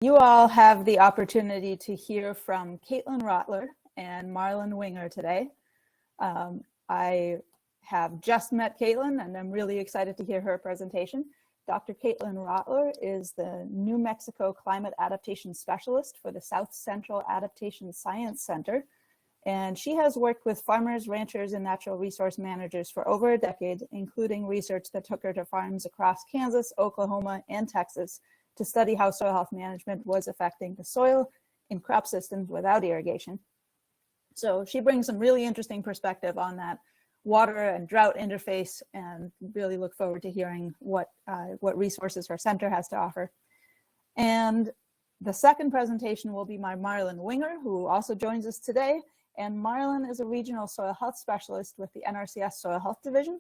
You all have the opportunity to hear from Caitlin Rotler and Marlon Winger today. I have just met Caitlin and I'm really excited to hear her presentation. Dr. Caitlin Rotler is the New Mexico Climate Adaptation Specialist for the South Central Adaptation Science Center. And she has worked with farmers, ranchers, and natural resource managers for over a decade, including research that took her to farms across Kansas, Oklahoma, and Texas to study how soil health management was affecting the soil in crop systems without irrigation. So she brings some really interesting perspective on that water and drought interface, and really look forward to hearing what resources her center has to offer. And the second presentation will be by Marlon Winger, who also joins us today. And Marlon is a regional soil health specialist with the NRCS Soil Health Division.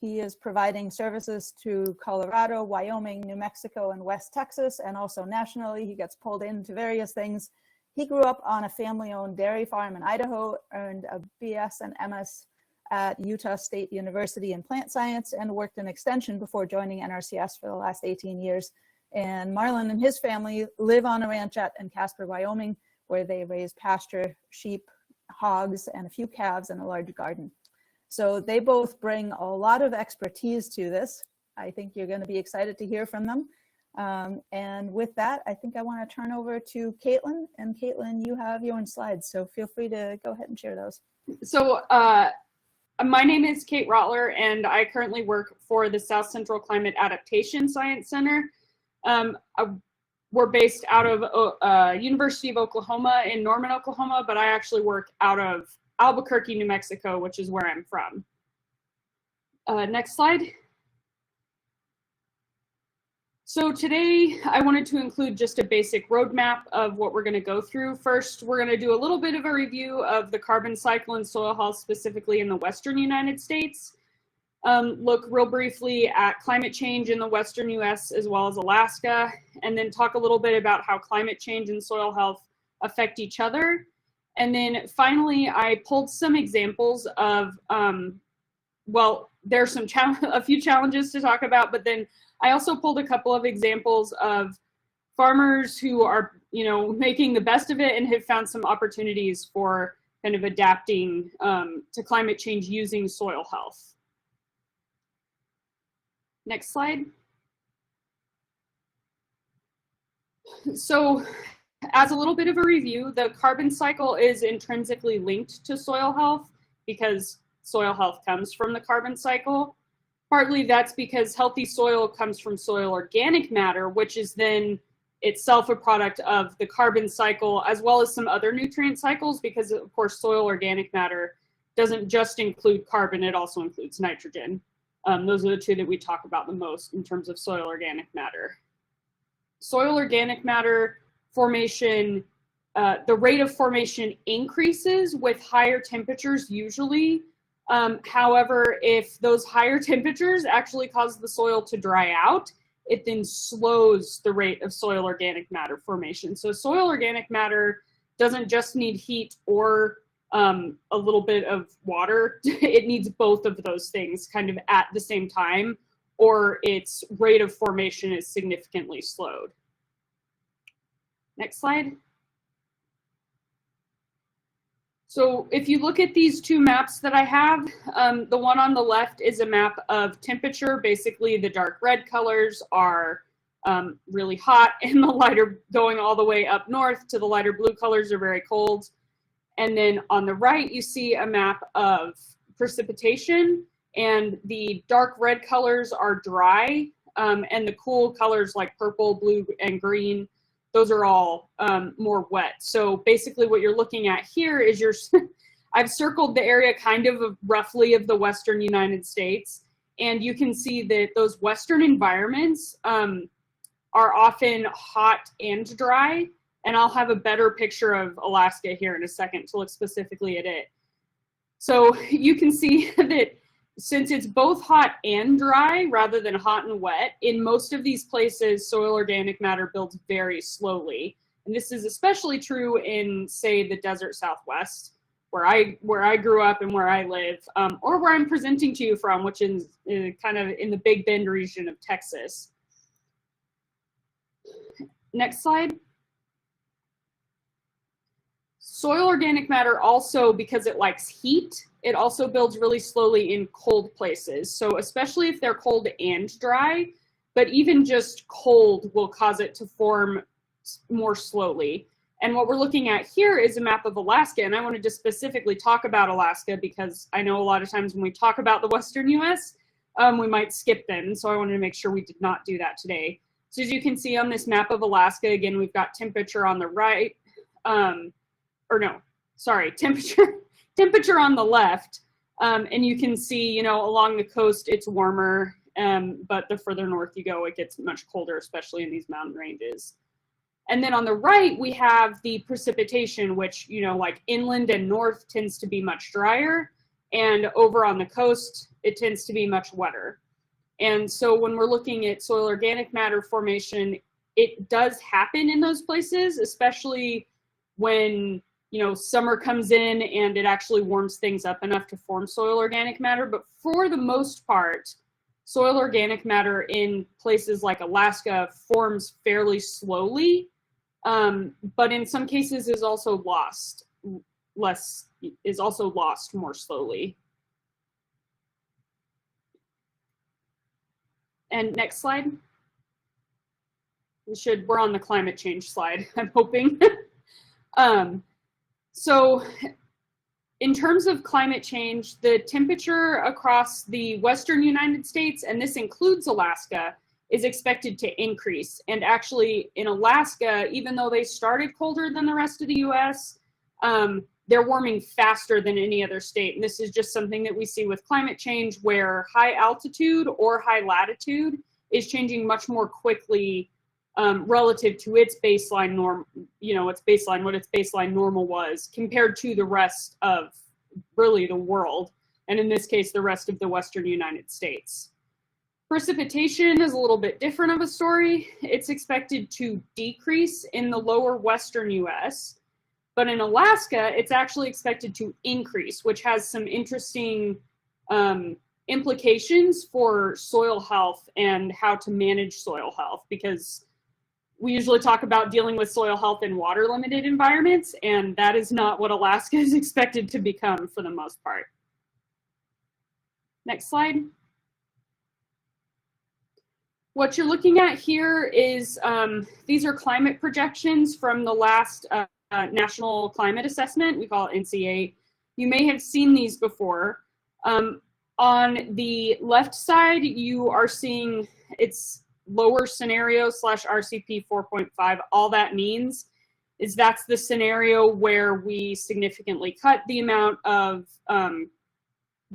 He is providing services to Colorado, Wyoming, New Mexico, and West Texas, and also nationally. He gets pulled into various things. He grew up on a family-owned dairy farm in Idaho, earned a BS and MS at Utah State University in plant science, and worked in extension before joining NRCS for the last 18 years. And Marlon and his family live on a ranchette in Casper, Wyoming, where they raise pasture, sheep, hogs, and a few calves in a large garden. So they both bring a lot of expertise to this. I think you're going to be excited to hear from them. And with that, I think I want to turn over to Caitlin. And Caitlin, you have your own slides, so feel free to go ahead and share those. So my name is Kate Rotler, and I currently work for the South Central Climate Adaptation Science Center. We're based out of University of Oklahoma in Norman, Oklahoma, but I actually work out of Albuquerque, New Mexico, which is where I'm from. Next slide. So today I wanted to include just a basic roadmap of what we're going to go through. First, we're going to do a little bit of a review of the carbon cycle and soil health, specifically in the Western United States. Look real briefly at climate change in the Western US as well as Alaska, and then talk a little bit about how climate change and soil health affect each other. And then finally, I pulled some examples of, well, there's a few challenges to talk about, but then I also pulled a couple of examples of farmers who are, making the best of it and have found some opportunities for kind of adapting to climate change using soil health. Next slide. So as a little bit of a review, the carbon cycle is intrinsically linked to soil health because soil health comes from the carbon cycle. Partly that's because healthy soil comes from soil organic matter, which is then itself a product of the carbon cycle, as well as some other nutrient cycles, because of course soil organic matter doesn't just include carbon, it also includes nitrogen. Those are the two that we talk about the most in terms of soil organic matter. Soil organic matter formation, the rate of formation increases with higher temperatures usually. However, if those higher temperatures actually cause the soil to dry out, it then slows the rate of soil organic matter formation. So soil organic matter doesn't just need heat or a little bit of water. It needs both of those things kind of at the same time, or its rate of formation is significantly slowed. Next slide. So if you look at these two maps that I have, the one on the left is a map of temperature. Basically, the dark red colors are really hot, and the lighter, going all the way up north to the lighter blue colors, are very cold. And then on the right, you see a map of precipitation, and the dark red colors are dry, and the cool colors like purple, blue, and green, those are all more wet. So basically what you're looking at here is I've circled the area kind of roughly of the Western United States, and you can see that those Western environments are often hot and dry, and I'll have a better picture of Alaska here in a second to look specifically at it. So you can see that since it's both hot and dry rather than hot and wet, in most of these places, soil organic matter builds very slowly. And this is especially true in, say, the desert Southwest, where I grew up and where I live, or where I'm presenting to you from, which is kind of in the Big Bend region of Texas. Next slide. Soil organic matter also, because it likes heat, it also builds really slowly in cold places. So especially if they're cold and dry, but even just cold will cause it to form more slowly. And what we're looking at here is a map of Alaska, and I wanted to specifically talk about Alaska because I know a lot of times when we talk about the Western US, we might skip them. So I wanted to make sure we did not do that today. So as you can see on this map of Alaska, again, we've got temperature on the right, temperature on the left. And you can see, you know, along the coast, it's warmer, but the further north you go, it gets much colder, especially in these mountain ranges. And then on the right, we have the precipitation, which, you know, like inland and north tends to be much drier. And over on the coast, it tends to be much wetter. And so when we're looking at soil organic matter formation, it does happen in those places, especially when, you know, summer comes in and it actually warms things up enough to form soil organic matter. But for the most part, soil organic matter in places like Alaska forms fairly slowly, but in some cases is also lost more slowly. And next slide. We're on the climate change slide, I'm hoping. So in terms of climate change, the temperature across the Western United States, and this includes Alaska, is expected to increase. And actually in Alaska, even though they started colder than the rest of the US, they're warming faster than any other state. And this is just something that we see with climate change, where high altitude or high latitude is changing much more quickly relative to its baseline norm, you know, what its baseline normal was compared to the rest of really the world. And in this case, the rest of the Western United States. Precipitation is a little bit different of a story. It's expected to decrease in the lower Western US, but in Alaska, it's actually expected to increase, which has some interesting implications for soil health and how to manage soil health, because we usually talk about dealing with soil health in water limited environments, and that is not what Alaska is expected to become for the most part. Next slide. What you're looking at here is, these are climate projections from the last National Climate Assessment. We call it NC8. You may have seen these before. On the left side, you are seeing it's lower scenario / RCP 4.5. All that means is that's the scenario where we significantly cut the amount of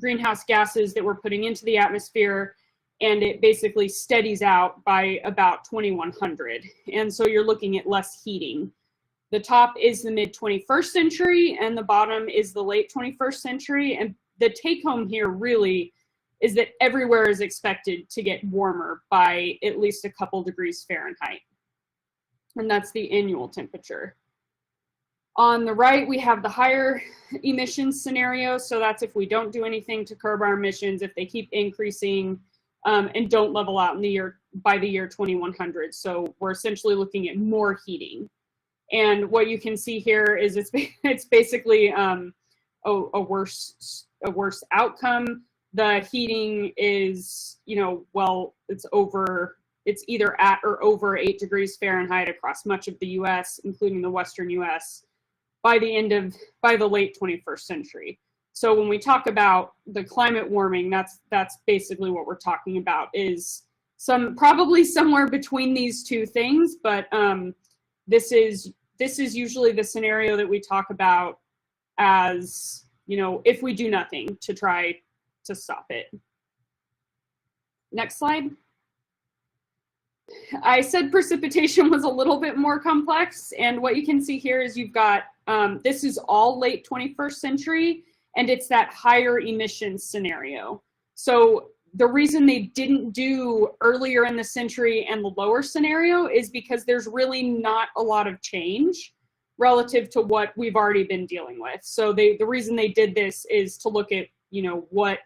greenhouse gases that we're putting into the atmosphere, and it basically steadies out by about 2100. And so you're looking at less heating. The top is the mid 21st century and the bottom is the late 21st century. And the take home here really is that everywhere is expected to get warmer by at least a couple degrees Fahrenheit. And that's the annual temperature. On the right, we have the higher emissions scenario. So that's if we don't do anything to curb our emissions, if they keep increasing and don't level out in by the year 2100. So we're essentially looking at more heating. And what you can see here is it's basically a worse outcome. The heating is, you know, well, it's either at or over 8 degrees Fahrenheit across much of the US, including the Western US, by the late 21st century. So when we talk about the climate warming, that's basically what we're talking about, is probably somewhere between these two things, but this is usually the scenario that we talk about as, you know, if we do nothing to try to stop it. Next slide. I said precipitation was a little bit more complex, and what you can see here is you've got, this is all late 21st century, and it's that higher emissions scenario. So the reason they didn't do earlier in the century and the lower scenario is because there's really not a lot of change relative to what we've already been dealing with. So the reason they did this is to look at, you know, what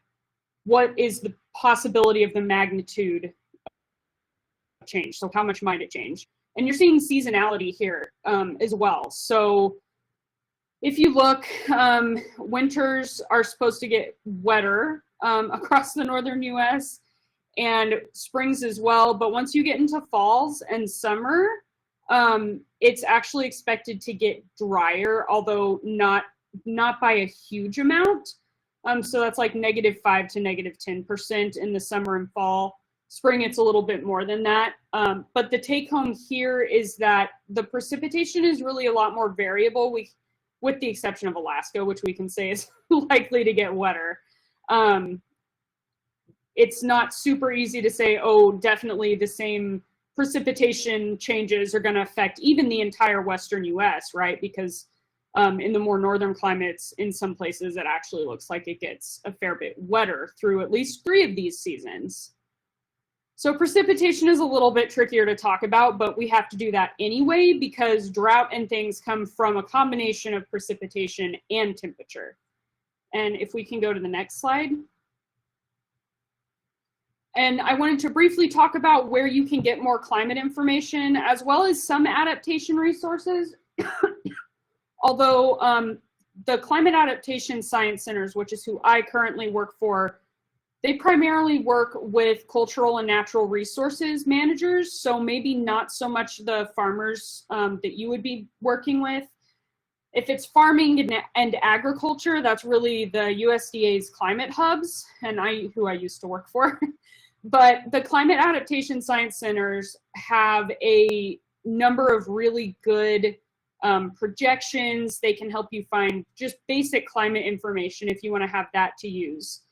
is the possibility of the magnitude of change. So how much might it change? And you're seeing seasonality here as well. So if you look, winters are supposed to get wetter across the northern US, and springs as well. But once you get into falls and summer, it's actually expected to get drier, although not by a huge amount. So that's like -5 to -10% in the summer and fall. Spring, it's a little bit more than that. But the take home here is that the precipitation is really a lot more variable, with the exception of Alaska, which we can say is likely to get wetter. It's not super easy to say, oh, definitely the same precipitation changes are going to affect even the entire western US, right? Because in the more northern climates, in some places, it actually looks like it gets a fair bit wetter through at least 3 of these seasons. So precipitation is a little bit trickier to talk about, but we have to do that anyway because drought and things come from a combination of precipitation and temperature. And if we can go to the next slide. And I wanted to briefly talk about where you can get more climate information, as well as some adaptation resources. Although the Climate Adaptation Science Centers, which is who I currently work for, they primarily work with cultural and natural resources managers, so maybe not so much the farmers that you would be working with. If it's farming and agriculture, that's really the USDA's climate hubs, and who I used to work for. But the Climate Adaptation Science Centers have a number of really good projections. They can help you find just basic climate information if you want to have that to use.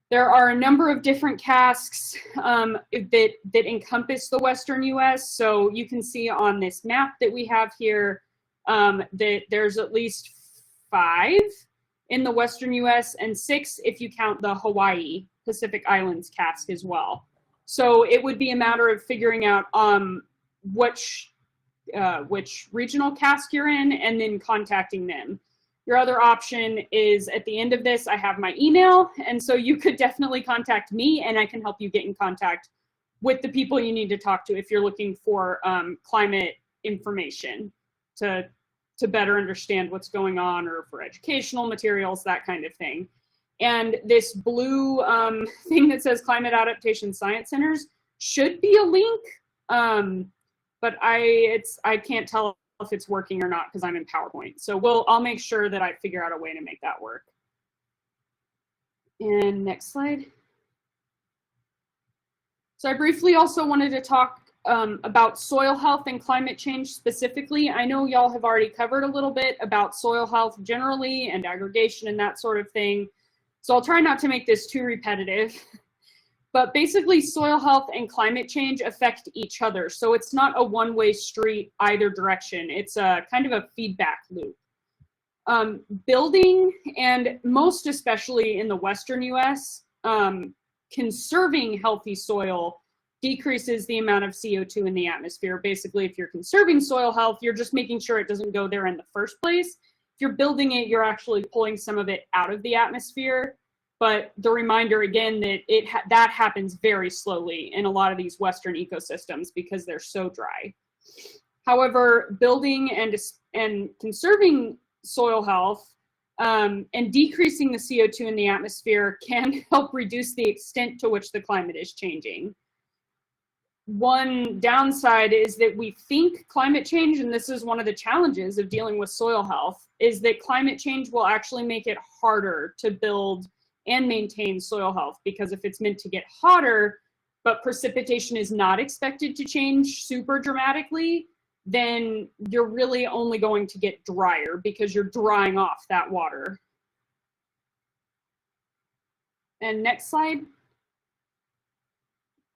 There are a number of different casks that encompass the western US. So you can see on this map that we have here that there's at least 5 in the western US and 6 if you count the Hawaii Pacific Islands cask as well. So it would be a matter of figuring out which regional cask you're in and then contacting them. Your other option is at the end of this, I have my email, and so you could definitely contact me and I can help you get in contact with the people you need to talk to if you're looking for climate information to better understand what's going on, or for educational materials, that kind of thing. And this blue thing that says Climate Adaptation Science Centers should be a link, but I can't tell if it's working or not because I'm in PowerPoint. So I'll make sure that I figure out a way to make that work. And next slide. So I briefly also wanted to talk about soil health and climate change specifically. I know y'all have already covered a little bit about soil health generally and aggregation and that sort of thing. So I'll try not to make this too repetitive. But basically, soil health and climate change affect each other. So it's not a one-way street either direction. It's a kind of a feedback loop. Building, and most especially in the western US, conserving healthy soil decreases the amount of CO2 in the atmosphere. Basically, if you're conserving soil health, you're just making sure it doesn't go there in the first place. If you're building it, you're actually pulling some of it out of the atmosphere. But the reminder again that that happens very slowly in a lot of these western ecosystems because they're so dry. However, building and conserving soil health and decreasing the CO2 in the atmosphere can help reduce the extent to which the climate is changing. One downside is that we think climate change, and this is one of the challenges of dealing with soil health, is that climate change will actually make it harder to build and maintain soil health, because if it's meant to get hotter, but precipitation is not expected to change super dramatically, then you're really only going to get drier because you're drying off that water. And next slide.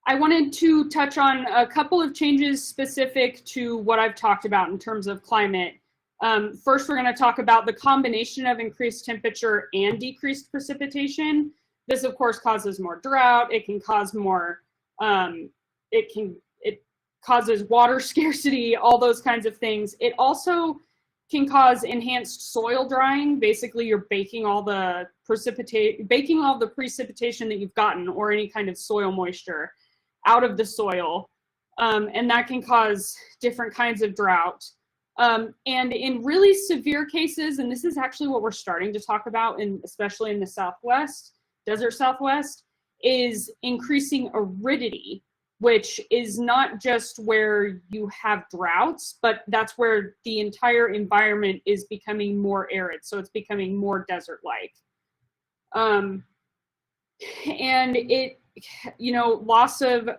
I wanted to touch on a couple of changes specific to what I've talked about in terms of climate. First, we're going to talk about the combination of increased temperature and decreased precipitation. This, of course, causes more drought. It can cause more, it causes water scarcity, all those kinds of things. It also can cause enhanced soil drying. Basically, you're baking all the precipitation that you've gotten, or any kind of soil moisture, out of the soil. And that can cause different kinds of drought. And in really severe cases, and this is actually what we're starting to talk about, especially in the Southwest, desert Southwest, is increasing aridity, which is not just where you have droughts, but that's where the entire environment is becoming more arid. So it's becoming more desert-like. And it, loss of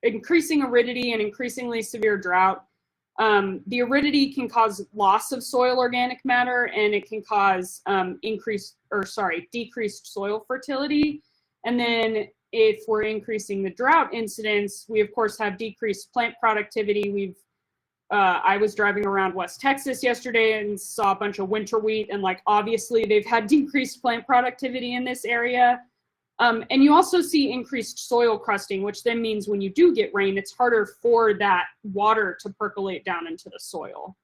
increasing aridity and increasingly severe drought. The aridity can cause loss of soil organic matter, and it can cause decreased soil fertility. And then if we're increasing the drought incidence, we of course have decreased plant productivity. I was driving around West Texas yesterday and saw a bunch of winter wheat, and like obviously they've had decreased plant productivity in this area. And you also see increased soil crusting, which then means when you do get rain, it's harder for that water to percolate down into the soil.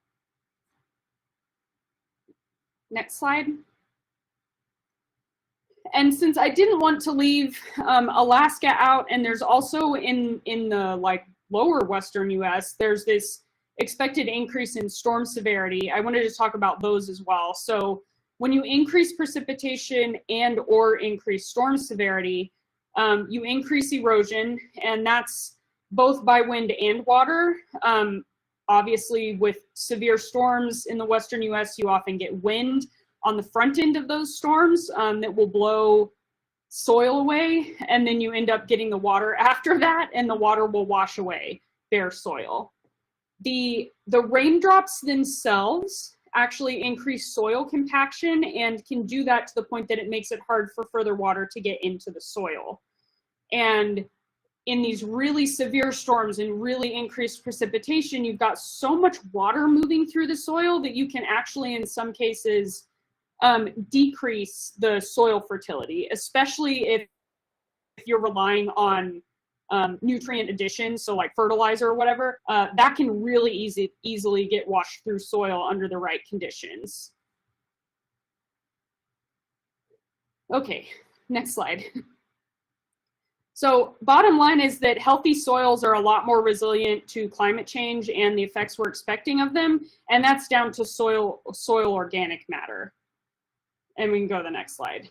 Next slide. And since I didn't want to leave Alaska out, and there's also in the like lower Western US, there's this expected increase in storm severity. I wanted to talk about those as well. So when you increase precipitation and or increase storm severity, you increase erosion, and that's both by wind and water. Obviously, with severe storms in the Western US, you often get wind on the front end of those storms that will blow soil away, and then you end up getting the water after that, and the water will wash away bare soil. The raindrops themselves actually increase soil compaction and can do that to the point that it makes it hard for further water to get into the soil. And in these really severe storms and really increased precipitation, you've got so much water moving through the soil that you can actually, in some cases, decrease the soil fertility, especially if you're relying on nutrient addition, so like fertilizer or whatever, that can really easily get washed through soil under the right conditions. Okay, next slide. So bottom line is that healthy soils are a lot more resilient to climate change and the effects we're expecting of them, and that's down to soil organic matter. And we can go to the next slide.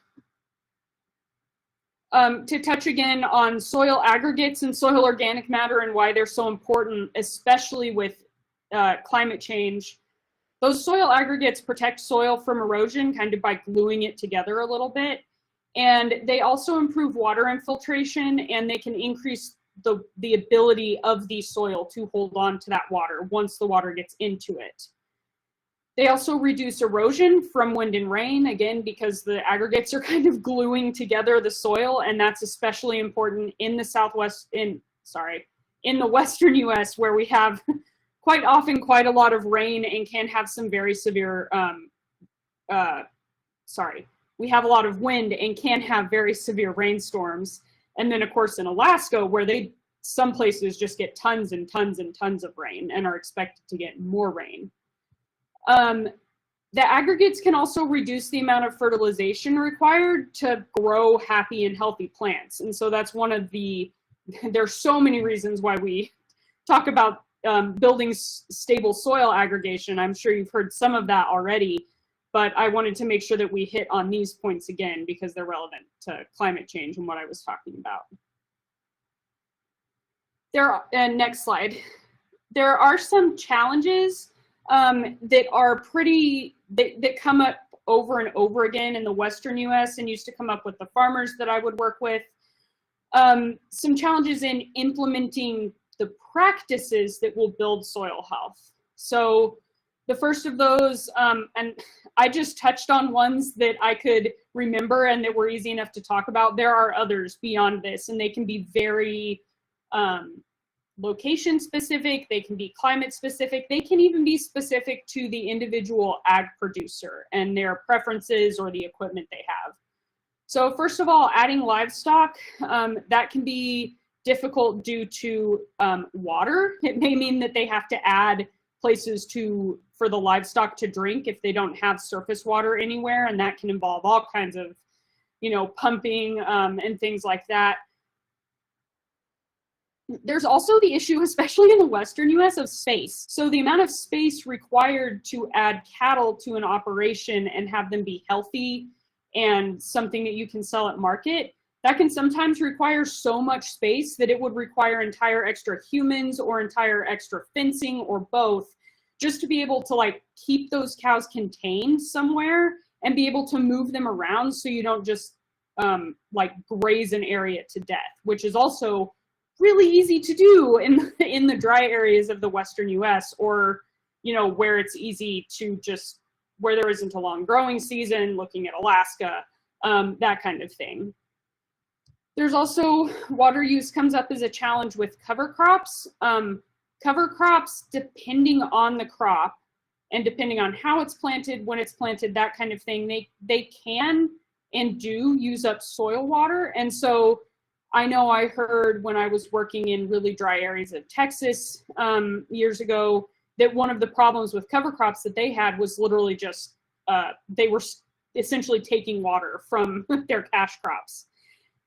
To touch again on soil aggregates and soil organic matter and why they're so important, especially with climate change. Those soil aggregates protect soil from erosion kind of by gluing it together a little bit. And they also improve water infiltration, and they can increase the ability of the soil to hold on to that water once the water gets into it. They also reduce erosion from wind and rain, again, because the aggregates are kind of gluing together the soil, and that's especially important in the in the Western US, where we have quite often quite a lot of rain and can have some very severe, we have a lot of wind and can have very severe rainstorms. And then of course in Alaska, where some places just get tons and tons and tons of rain and are expected to get more rain. The aggregates can also reduce the amount of fertilization required to grow happy and healthy plants. And so that's one of there's so many reasons why we talk about building stable soil aggregation. I'm sure you've heard some of that already, but I wanted to make sure that we hit on these points again because they're relevant to climate change and what I was talking about. Next slide. There are some challenges that are that come up over and over again in the Western US and used to come up with the farmers that I would work with. Some challenges in implementing the practices that will build soil health. So the first of those, and I just touched on ones that I could remember and that were easy enough to talk about. There are others beyond this, and they can be very location specific, they can be climate specific, they can even be specific to the individual ag producer and their preferences or the equipment they have. So first of all, adding livestock, that can be difficult due to water. It may mean that they have to add places for the livestock to drink if they don't have surface water anywhere, and that can involve all kinds of, pumping and things like that. There's also the issue, especially in the western US, of space. So the amount of space required to add cattle to an operation and have them be healthy and something that you can sell at market, that can sometimes require so much space that it would require entire extra humans or entire extra fencing or both, just to be able to like keep those cows contained somewhere and be able to move them around so you don't just like graze an area to death, which is also really easy to do in the dry areas of the western US, or where it's easy to just, where there isn't a long growing season, looking at Alaska, that kind of thing. There's also water use comes up as a challenge with cover crops. Cover crops, depending on the crop and depending on how it's planted, when it's planted, that kind of thing, they can and do use up soil water. And so I know I heard when I was working in really dry areas of Texas years ago that one of the problems with cover crops that they had was literally just they were essentially taking water from their cash crops.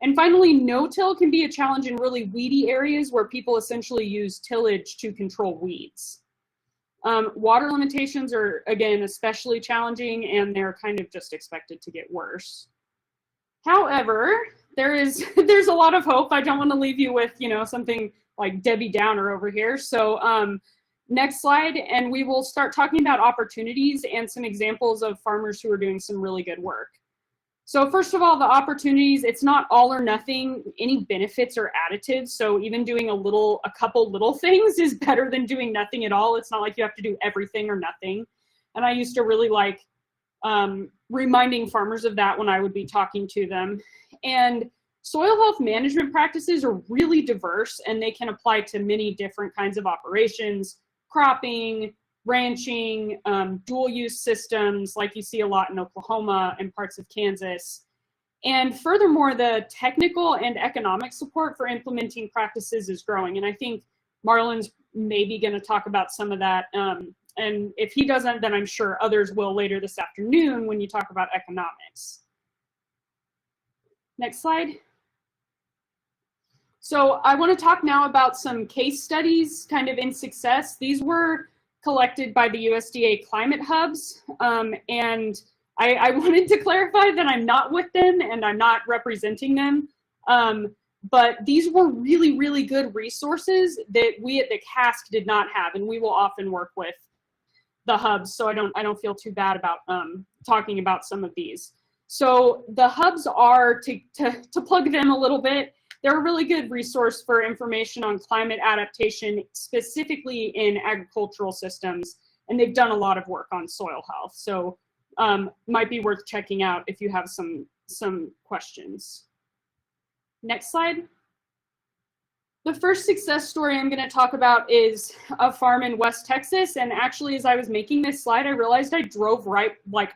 And finally, no-till can be a challenge in really weedy areas where people essentially use tillage to control weeds. Water limitations are, again, especially challenging, and they're kind of just expected to get worse. However, there's a lot of hope. I don't want to leave you with, something like Debbie Downer over here. So next slide, and we will start talking about opportunities and some examples of farmers who are doing some really good work. So first of all, the opportunities, it's not all or nothing. Any benefits are additives. So even doing a couple little things is better than doing nothing at all. It's not like you have to do everything or nothing. And I used to really like reminding farmers of that when I would be talking to them. And soil health management practices are really diverse, and they can apply to many different kinds of operations: cropping, ranching, dual use systems like you see a lot in Oklahoma and parts of Kansas. And furthermore, the technical and economic support for implementing practices is growing. And I think Marlon's maybe going to talk about some of that. And if he doesn't, then I'm sure others will later this afternoon when you talk about economics. Next slide. So I want to talk now about some case studies kind of in success. These were collected by the USDA climate hubs. And I wanted to clarify that I'm not with them and I'm not representing them. But these were really, really good resources that we at the CASC did not have, and we will often work with the hubs, so I don't feel too bad about talking about some of these. So the hubs are, to plug them a little bit, they're a really good resource for information on climate adaptation, specifically in agricultural systems, and they've done a lot of work on soil health. So might be worth checking out if you have some questions. Next slide. The first success story I'm going to talk about is a farm in West Texas. And actually, as I was making this slide, I realized I drove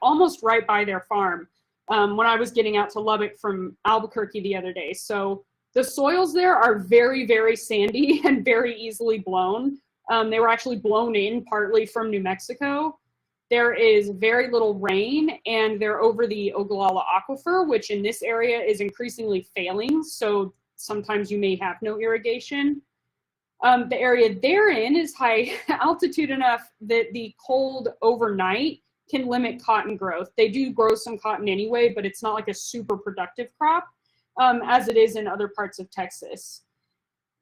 almost right by their farm when I was getting out to Lubbock from Albuquerque the other day. So the soils there are very, very sandy and very easily blown. They were actually blown in partly from New Mexico. There is very little rain, and they're over the Ogallala Aquifer, which in this area is increasingly failing. So sometimes you may have no irrigation. The area they're in is high altitude enough that the cold overnight can limit cotton growth. They do grow some cotton anyway, but it's not like a super productive crop as it is in other parts of Texas.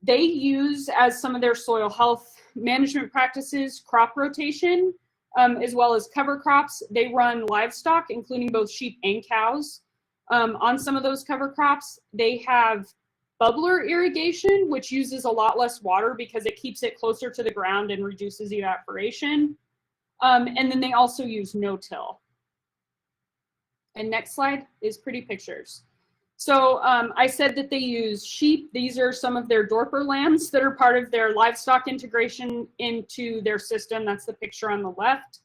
They use, as some of their soil health management practices, crop rotation, as well as cover crops. They run livestock, including both sheep and cows. On some of those cover crops, they have bubbler irrigation, which uses a lot less water because it keeps it closer to the ground and reduces evaporation. And then they also use no-till. And next slide is pretty pictures. So I said that they use sheep. These are some of their Dorper lambs that are part of their livestock integration into their system. That's the picture on the left.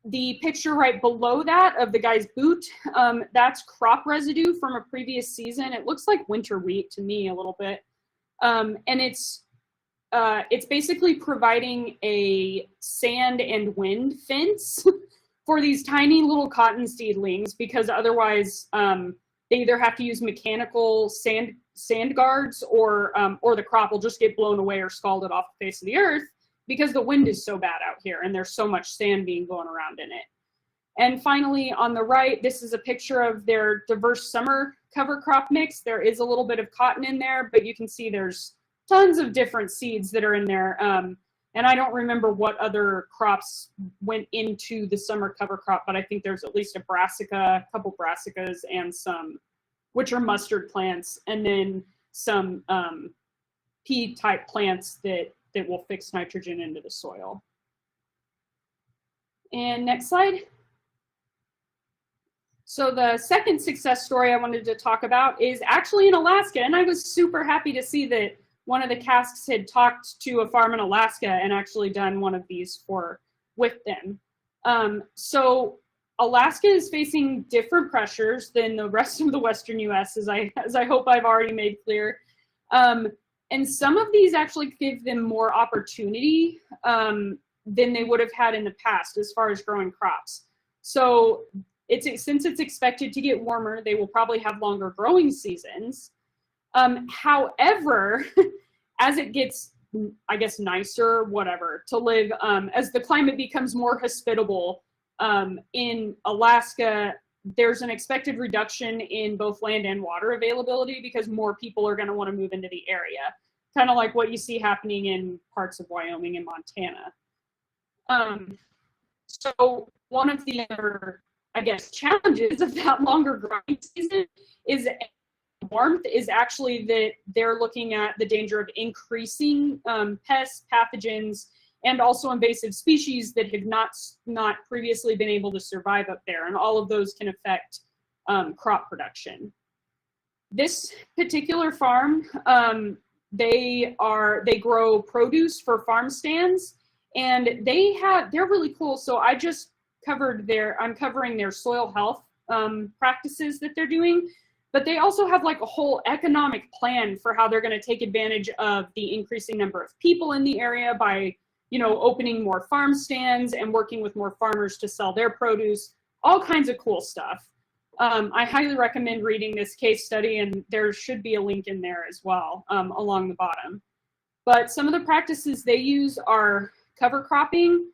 The picture right below that of the guy's boot, that's crop residue from a previous season. It looks like winter wheat to me a little bit. And it's basically providing a sand and wind fence for these tiny little cotton seedlings, because otherwise they either have to use mechanical sand sand guards, or the crop will just get blown away or scalded off the face of the earth because the wind is so bad out here and there's so much sand being blown around in it. And finally, on the right, this is a picture of their diverse summer cover crop mix. There is a little bit of cotton in there, but you can see there's tons of different seeds that are in there. And I don't remember what other crops went into the summer cover crop, but I think there's at least a brassica, a couple brassicas, and some, which are mustard plants, and then some pea-type plants that will fix nitrogen into the soil. And next slide. So the second success story I wanted to talk about is actually in Alaska, and I was super happy to see that one of the casks had talked to a farm in Alaska and actually done one of these with them. So Alaska is facing different pressures than the rest of the Western US, as I hope I've already made clear. And some of these actually give them more opportunity than they would have had in the past as far as growing crops. So since it's expected to get warmer, they will probably have longer growing seasons. However, as it gets, I guess, nicer, whatever, to live, as the climate becomes more hospitable, in Alaska, there's an expected reduction in both land and water availability because more people are going to want to move into the area, kind of like what you see happening in parts of Wyoming and Montana. So one of the other, I guess, challenges of that longer growing season is warmth is actually that they're looking at the danger of increasing pests, pathogens, and also invasive species that have not previously been able to survive up there, and all of those can affect crop production. This particular farm, they grow produce for farm stands, and they're really cool. So I'm covering their soil health practices that they're doing, but they also have like a whole economic plan for how they're going to take advantage of the increasing number of people in the area by, opening more farm stands and working with more farmers to sell their produce, all kinds of cool stuff. I highly recommend reading this case study, and there should be a link in there as well along the bottom. But some of the practices they use are cover cropping.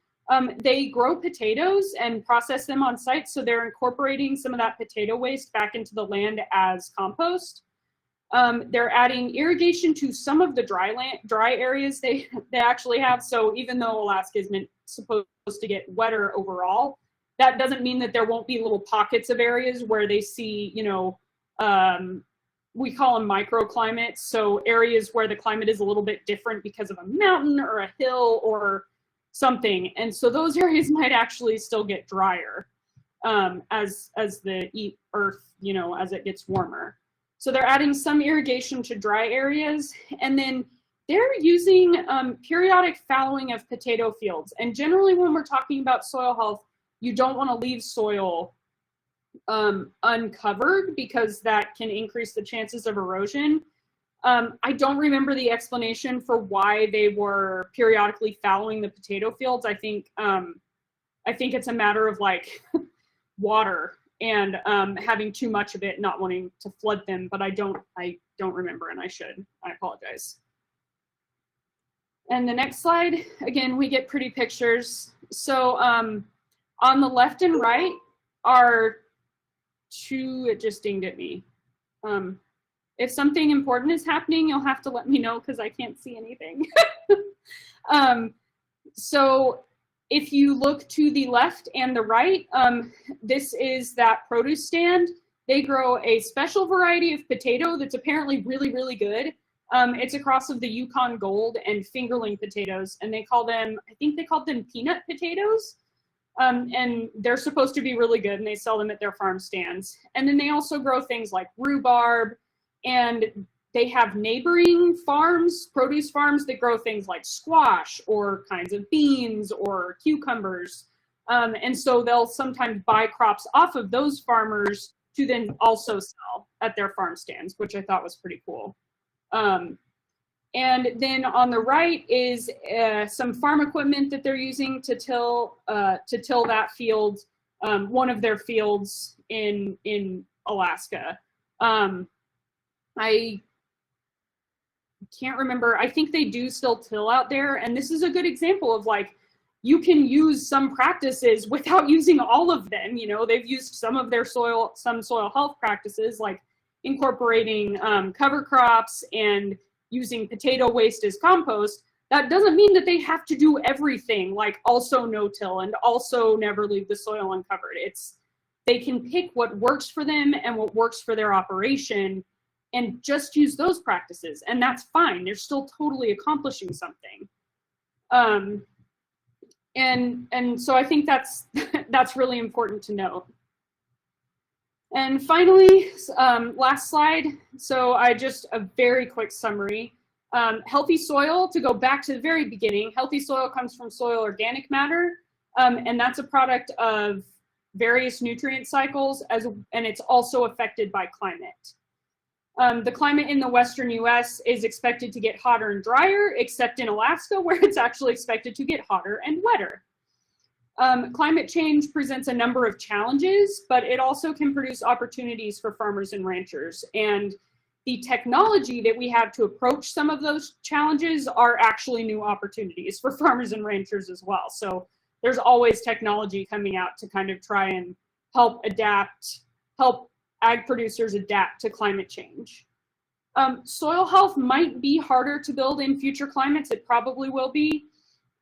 They grow potatoes and process them on site, so they're incorporating some of that potato waste back into the land as compost. They're adding irrigation to some of the dry areas they actually have. So even though Alaska is supposed to get wetter overall, that doesn't mean that there won't be little pockets of areas where they see, we call them microclimates. So areas where the climate is a little bit different because of a mountain or a hill or something. And so those areas might actually still get drier as the earth, as it gets warmer. So they're adding some irrigation to dry areas, and then they're using periodic fallowing of potato fields. And generally when we're talking about soil health, you don't want to leave soil uncovered because that can increase the chances of erosion. I don't remember the explanation for why they were periodically fallowing the potato fields. I think it's a matter of like water and having too much of it, not wanting to flood them, but I don't remember, and I should. I apologize. And the next slide, again, we get pretty pictures. So on the left and right are two, it just dinged at me. If something important is happening, you'll have to let me know because I can't see anything. So if you look to the left and the right, this is that produce stand. They grow a special variety of potato that's apparently really, really good. It's a cross of the Yukon Gold and fingerling potatoes, and I think they called them peanut potatoes. And they're supposed to be really good, and they sell them at their farm stands. And then they also grow things like rhubarb, and they have neighboring farms, produce farms, that grow things like squash or kinds of beans or cucumbers. And so they'll sometimes buy crops off of those farmers to then also sell at their farm stands, which I thought was pretty cool. And then on the right is some farm equipment that they're using to till that field, one of their fields in Alaska. can't remember, I think they do still till out there. And this is a good example of like, you can use some practices without using all of them. You know, they've used some of their some soil health practices, like incorporating cover crops and using potato waste as compost. That doesn't mean that they have to do everything, like also no-till and also never leave the soil uncovered. They can pick what works for them and what works for their operation and just use those practices, and that's fine. They're still totally accomplishing something. And so I think that's that's really important to know. And finally, last slide. So a very quick summary. Healthy soil, to go back to the very beginning, healthy soil comes from soil organic matter, and that's a product of various nutrient cycles, and it's also affected by climate. The climate in the Western US is expected to get hotter and drier, except in Alaska, where it's actually expected to get hotter and wetter. Climate change presents a number of challenges, but it also can produce opportunities for farmers and ranchers. And the technology that we have to approach some of those challenges are actually new opportunities for farmers and ranchers as well. So there's always technology coming out to kind of try and help ag producers adapt to climate change. Soil health might be harder to build in future climates. It probably will be,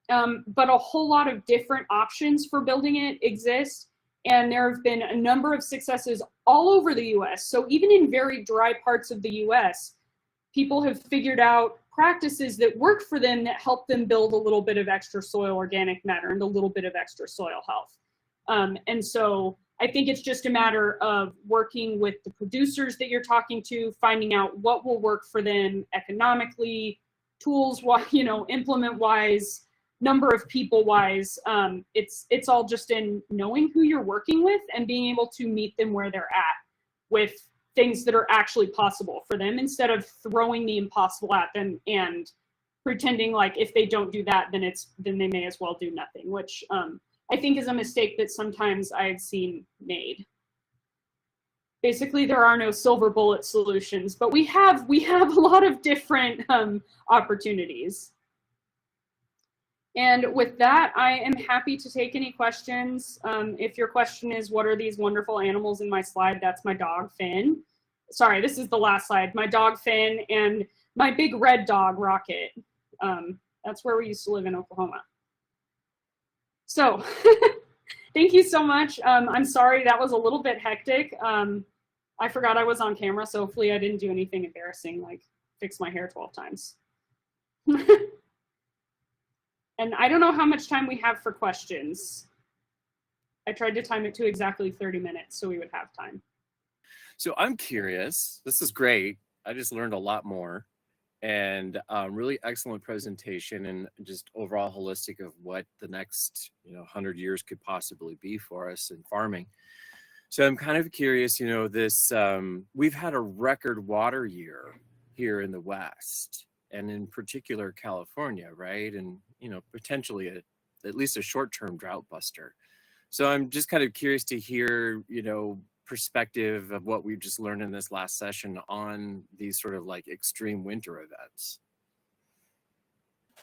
but a whole lot of different options for building it exist. And there have been a number of successes all over the US. So even in very dry parts of the US, people have figured out practices that work for them that help them build a little bit of extra soil organic matter and a little bit of extra soil health. And so I think it's just a matter of working with the producers that you're talking to, finding out what will work for them economically, tools, implement wise, number of people wise. It's all just in knowing who you're working with and being able to meet them where they're at with things that are actually possible for them, instead of throwing the impossible at them and pretending like if they don't do that, then they may as well do nothing, which I think is a mistake that sometimes I've seen made. Basically, there are no silver bullet solutions, but we have a lot of different opportunities. And with that, I am happy to take any questions. If your question is, what are these wonderful animals in my slide? That's my dog, Finn. Sorry, this is the last slide. My dog, Finn, and my big red dog, Rocket. That's where we used to live in Oklahoma. So thank you so much. I'm sorry, that was a little bit hectic. I forgot I was on camera, so hopefully I didn't do anything embarrassing, like fix my hair 12 times. And I don't know how much time we have for questions. I tried to time it to exactly 30 minutes so we would have time. So I'm curious, this is great. I just learned a lot more, and really excellent presentation and just overall holistic of what the next 100 years could possibly be for us in farming. So I'm kind of curious, we've had a record water year here in the West, and in particular California, right? And potentially at least a short-term drought buster. So I'm just kind of curious to hear perspective of what we've just learned in this last session on these sort of like extreme winter events.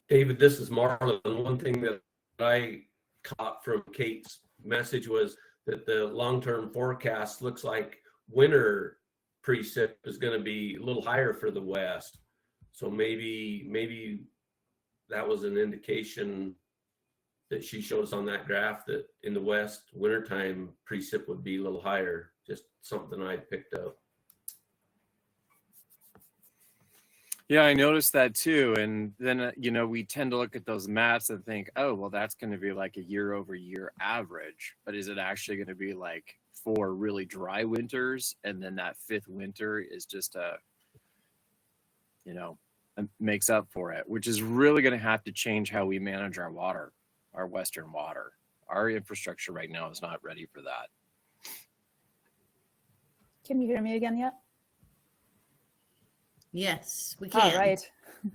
David, this is Marlon. One thing that I caught from Kate's message was that the long-term forecast looks like winter precip is going to be a little higher for the West. So maybe that was an indication that she showed us on that graph that in the West, wintertime precip would be a little higher. Just something I picked up. Yeah, I noticed that too. And then, we tend to look at those maps and think, oh, well, that's going to be like a year over year average. But is it actually going to be like 4 really dry winters? And then that 5th winter is just makes up for it, which is really going to have to change how we manage our water, our Western water. Our infrastructure right now is not ready for that. Can you hear me again yet? Yes, we can. All right.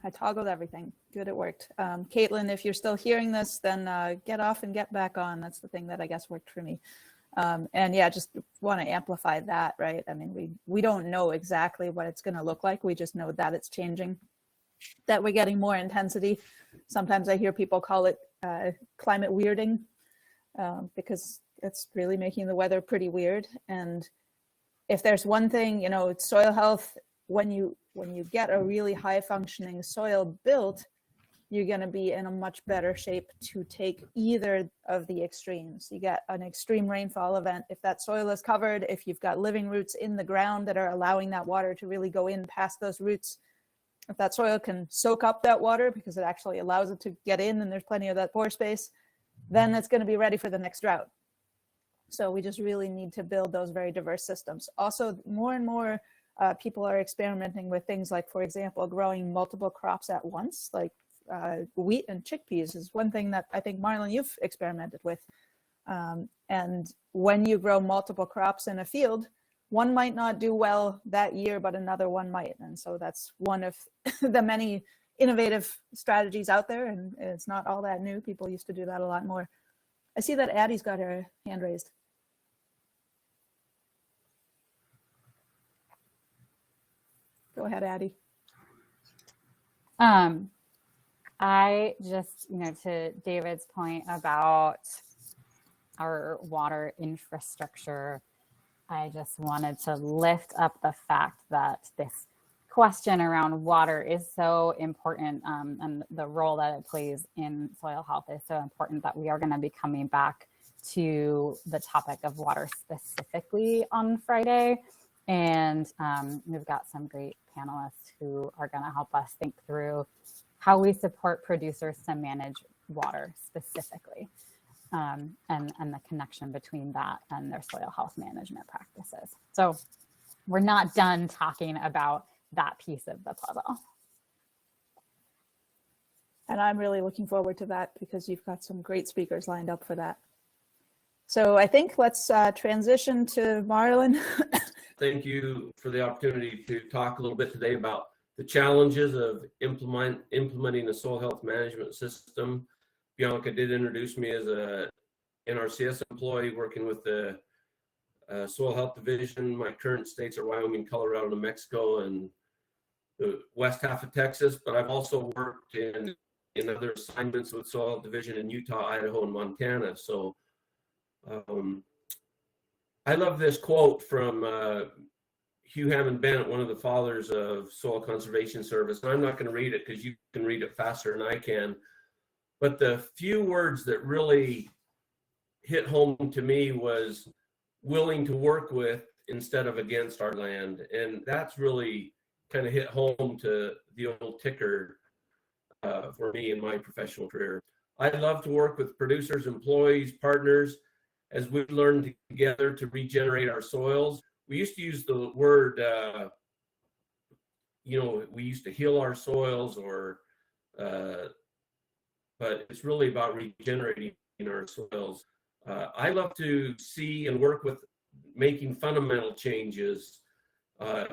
I toggled everything. Good, it worked. Caitlin, if you're still hearing this, then get off and get back on. That's the thing that I guess worked for me. And yeah, just want to amplify that, right? I mean, we don't know exactly what it's going to look like. We just know that it's changing. that we're getting more intensity. Sometimes I hear people call it climate weirding, because it's really making the weather pretty weird. And if there's one thing, it's soil health. When you get a really high functioning soil built, you're going to be in a much better shape to take either of the extremes. You get an extreme rainfall event. If that soil is covered, if you've got living roots in the ground that are allowing that water to really go in past those roots, if that soil can soak up that water because it actually allows it to get in and there's plenty of that pore space, then it's going to be ready for the next drought. So we just really need to build those very diverse systems. Also, more and more people are experimenting with things like, for example, growing multiple crops at once, like wheat and chickpeas is one thing that I think, Marlon, you've experimented with. And when you grow multiple crops in a field, one might not do well that year, but another one might. And so that's one of the many innovative strategies out there. And it's not all that new. People used to do that a lot more. I see that Addie's got her hand raised. Go ahead, Addie. I just, to David's point about our water infrastructure, I just wanted to lift up the fact that this question around water is so important, and the role that it plays in soil health is so important that we are going to be coming back to the topic of water specifically on Friday. And we've got some great panelists who are going to help us think through how we support producers to manage water specifically, and the connection between that and their soil health management practices. So we're not done talking about that piece of the puzzle. And I'm really looking forward to that because you've got some great speakers lined up for that. So I think let's transition to Marlon. Thank you for the opportunity to talk a little bit today about the challenges of implementing a soil health management system. Bianca did introduce me as a NRCS employee working with the Soil Health Division. My current states are Wyoming, Colorado, New Mexico, and the west half of Texas, but I've also worked in other assignments with Soil Health Division in Utah, Idaho, and Montana. So I love this quote from Hugh Hammond Bennett, one of the fathers of Soil Conservation Service. And I'm not going to read it because you can read it faster than I can. But the few words that really hit home to me was willing to work with instead of against our land. And that's really kind of hit home to the old ticker for me in my professional career. I love to work with producers, employees, partners, as we learn together to regenerate our soils. We used to use the word, we used to heal our soils, but it's really about regenerating our soils. I love to see and work with making fundamental changes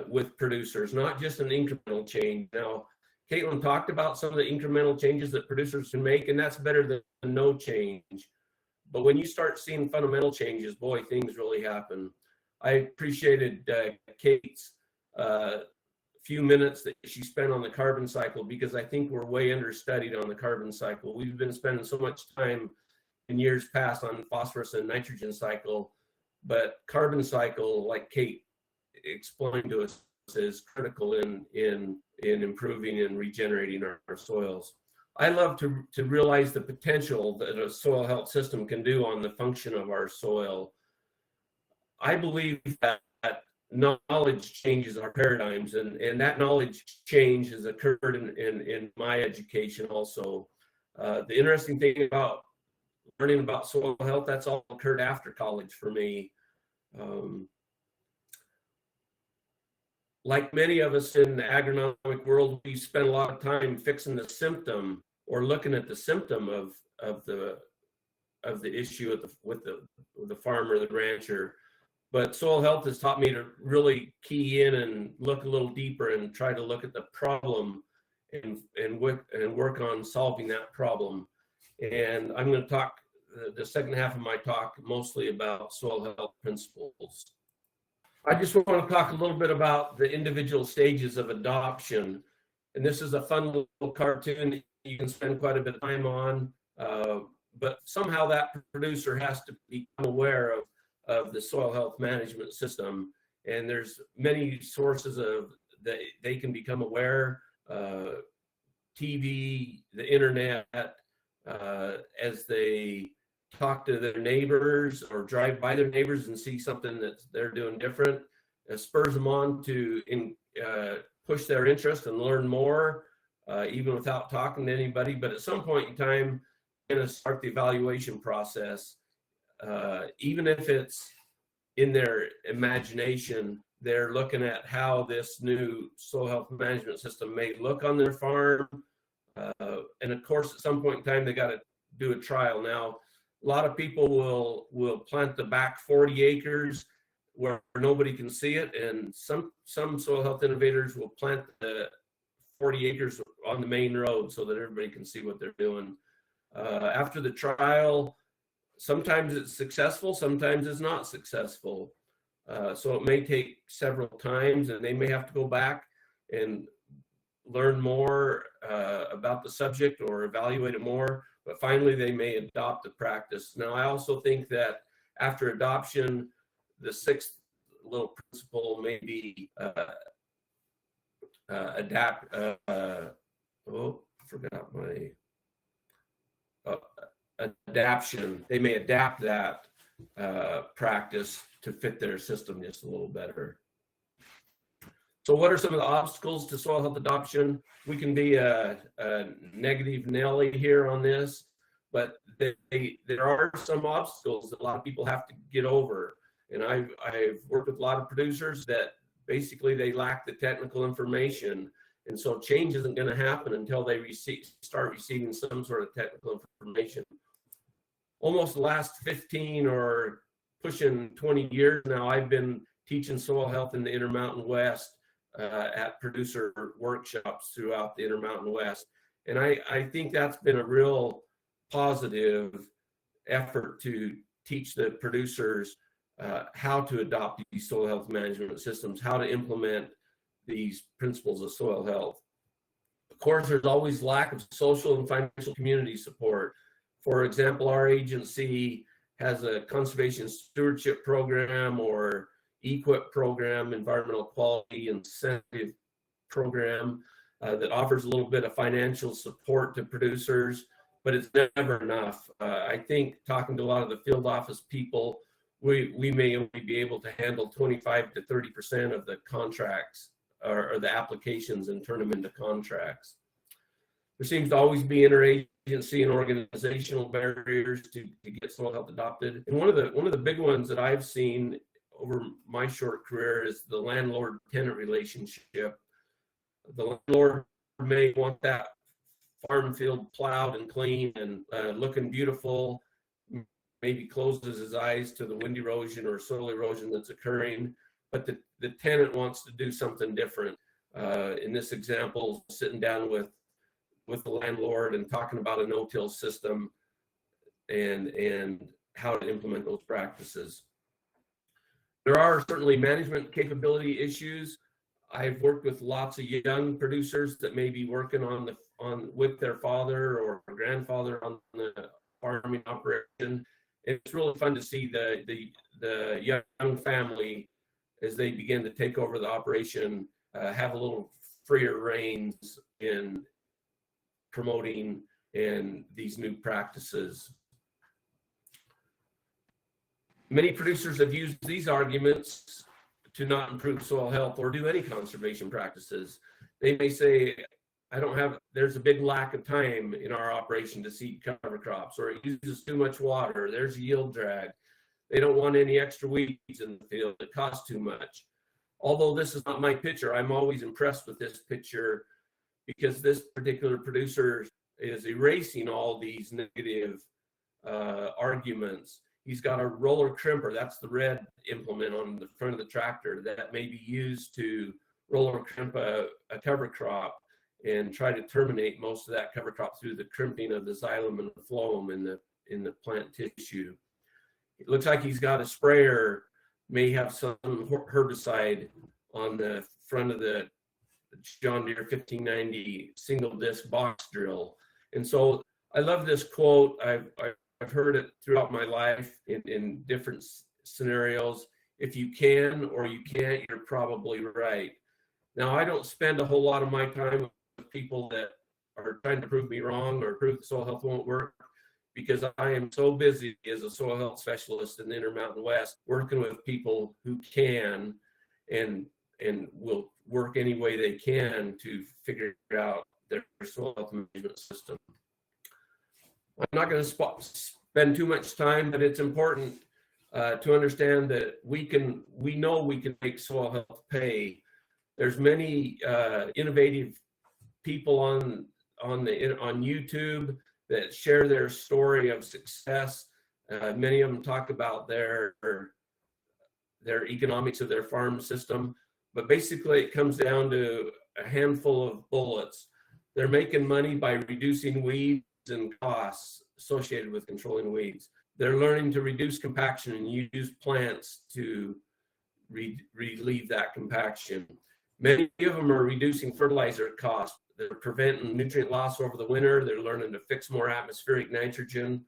with producers, not just an incremental change. Now, Caitlin talked about some of the incremental changes that producers can make, and that's better than no change. But when you start seeing fundamental changes, boy, things really happen. I appreciated Kate's few minutes that she spent on the carbon cycle, because I think we're way understudied on the carbon cycle. We've been spending so much time in years past on phosphorus and nitrogen cycle, but carbon cycle, like Kate explained to us, is critical in improving and regenerating our soils. I love to realize the potential that a soil health system can do on the function of our soil. I believe that knowledge changes our paradigms, and that knowledge change has occurred in my education also. The interesting thing about learning about soil health, that's all occurred after college for me. Like many of us in the agronomic world, we spend a lot of time fixing the symptom or looking at the symptom of the issue with the farmer, the rancher. But soil health has taught me to really key in and look a little deeper and try to look at the problem and work on solving that problem. And I'm going to talk the second half of my talk mostly about soil health principles. I just want to talk a little bit about the individual stages of adoption. And this is a fun little cartoon that you can spend quite a bit of time on. But somehow that producer has to become aware of the soil health management system. And there's many sources of that they can become aware. TV, the internet, as they talk to their neighbors or drive by their neighbors and see something that they're doing different, spurs them on to push their interest and learn more, even without talking to anybody. But at some point in time, going to start the evaluation process, even if it's in their imagination. They're looking at how this new soil health management system may look on their farm. And of course, at some point in time, they got to do a trial. Now, a lot of people will plant the back 40 acres where nobody can see it. And some soil health innovators will plant the 40 acres on the main road so that everybody can see what they're doing. After the trial, sometimes it's successful, sometimes it's not successful. So it may take several times, and they may have to go back and learn more about the subject or evaluate it more, but finally they may adopt the practice. Now, I also think that after adoption, the sixth little principle may be adaption. They may adapt that practice to fit their system just a little better. So what are some of the obstacles to soil health adoption? We can be a negative Nelly here on this, but there are some obstacles that a lot of people have to get over. And I've worked with a lot of producers that basically they lack the technical information. And so change isn't going to happen until they start receiving some sort of technical information. Almost the last 15 or pushing 20 years now, I've been teaching soil health in the Intermountain West at producer workshops throughout the Intermountain West. And I think that's been a real positive effort to teach the producers how to adopt these soil health management systems, how to implement these principles of soil health. Of course, there's always lack of social and financial community support. For example, our agency has a conservation stewardship program or EQIP program, environmental quality incentive program, that offers a little bit of financial support to producers, but it's never enough. I think talking to a lot of the field office people, we may only be able to handle 25 to 30% of the contracts or the applications and turn them into contracts. There seems to always be interagency and organizational barriers to get soil health adopted. And one of the big ones that I've seen over my short career is the landlord-tenant relationship. The landlord may want that farm field plowed and clean and looking beautiful, maybe closes his eyes to the wind erosion or soil erosion that's occurring, but the tenant wants to do something different. In this example, sitting down with the landlord and talking about a no-till system and how to implement those practices. There are certainly management capability issues. I've worked with lots of young producers that may be working with their father or grandfather on the farming operation. It's really fun to see the young family, as they begin to take over the operation, have a little freer reins in promoting and these new practices. Many producers have used these arguments to not improve soil health or do any conservation practices. They may say, there's a big lack of time in our operation to seed cover crops, or it uses too much water, there's yield drag. They don't want any extra weeds in the field, it costs too much. Although this is not my picture, I'm always impressed with this picture because this particular producer is erasing all these negative arguments. He's got a roller crimper, that's the red implement on the front of the tractor that may be used to roller crimp a cover crop and try to terminate most of that cover crop through the crimping of the xylem and the phloem in the plant tissue. It looks like he's got a sprayer, may have some herbicide on the front of the John Deere 1590 single disc box drill. And so I love this quote. I've heard it throughout my life in different scenarios. If you can or you can't, you're probably right. Now, I don't spend a whole lot of my time with people that are trying to prove me wrong or prove the soil health won't work, because I am so busy as a soil health specialist in the Intermountain West, working with people who can and will work any way they can to figure out their soil health management system. I'm not going to spend too much time, but it's important to understand that we know we can make soil health pay. There's many innovative people on YouTube that share their story of success. Many of them talk about their economics of their farm system, but basically it comes down to a handful of bullets. They're making money by reducing weeds and costs associated with controlling weeds. They're learning to reduce compaction and use plants to relieve that compaction. Many of them are reducing fertilizer costs. They're preventing nutrient loss over the winter. They're learning to fix more atmospheric nitrogen,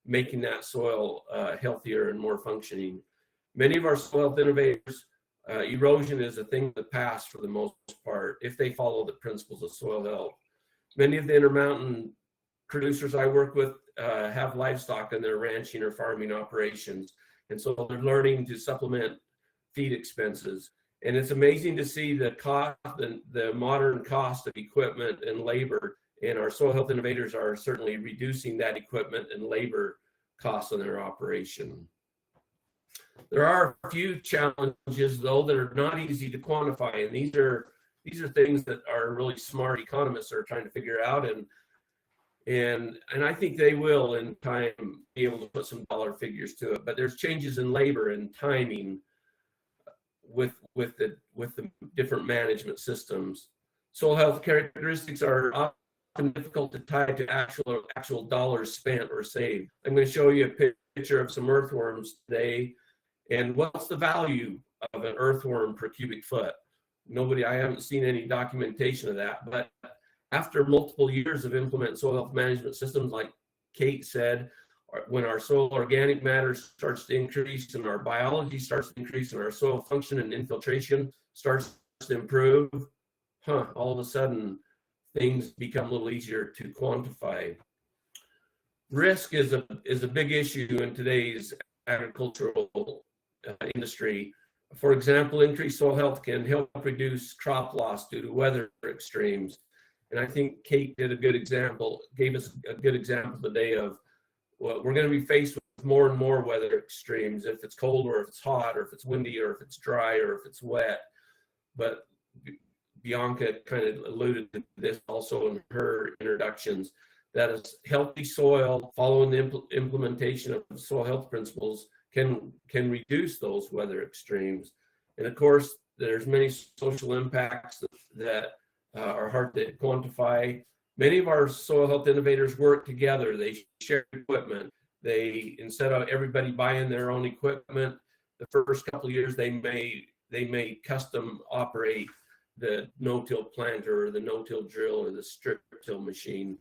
making that soil healthier and more functioning. Many of our soil health innovators, erosion is a thing of the past for the most part, if they follow the principles of soil health. Many of the Intermountain producers I work with have livestock in their ranching or farming operations. And so they're learning to supplement feed expenses. And it's amazing to see the cost, the modern cost of equipment and labor. And our soil health innovators are certainly reducing that equipment and labor costs on their operation. There are a few challenges, though, that are not easy to quantify. And these are things that our really smart economists are trying to figure out. And I think they will in time be able to put some dollar figures to it. But there's changes in labor and timing with the different management systems. Soil health characteristics are often difficult to tie to actual dollars spent or saved. I'm going to show you a picture of some earthworms today. And what's the value of an earthworm per cubic foot? I haven't seen any documentation of that, but after multiple years of implementing soil health management systems, like Kate said, when our soil organic matter starts to increase and our biology starts to increase and our soil function and infiltration starts to improve, all of a sudden things become a little easier to quantify. Risk is a big issue in today's agricultural industry. For example, increased soil health can help reduce crop loss due to weather extremes. And I think Kate gave us a good example today of what we're going to be faced with more and more weather extremes, if it's cold or if it's hot or if it's windy or if it's dry or if it's wet. But Bianca kind of alluded to this also in her introductions, that a healthy soil following the implementation of soil health principles can reduce those weather extremes. And of course, there's many social impacts that are hard to quantify. Many of our soil health innovators work together. They share equipment. Instead of everybody buying their own equipment, the first couple of years they may custom operate the no-till planter or the no-till drill or the strip till machine.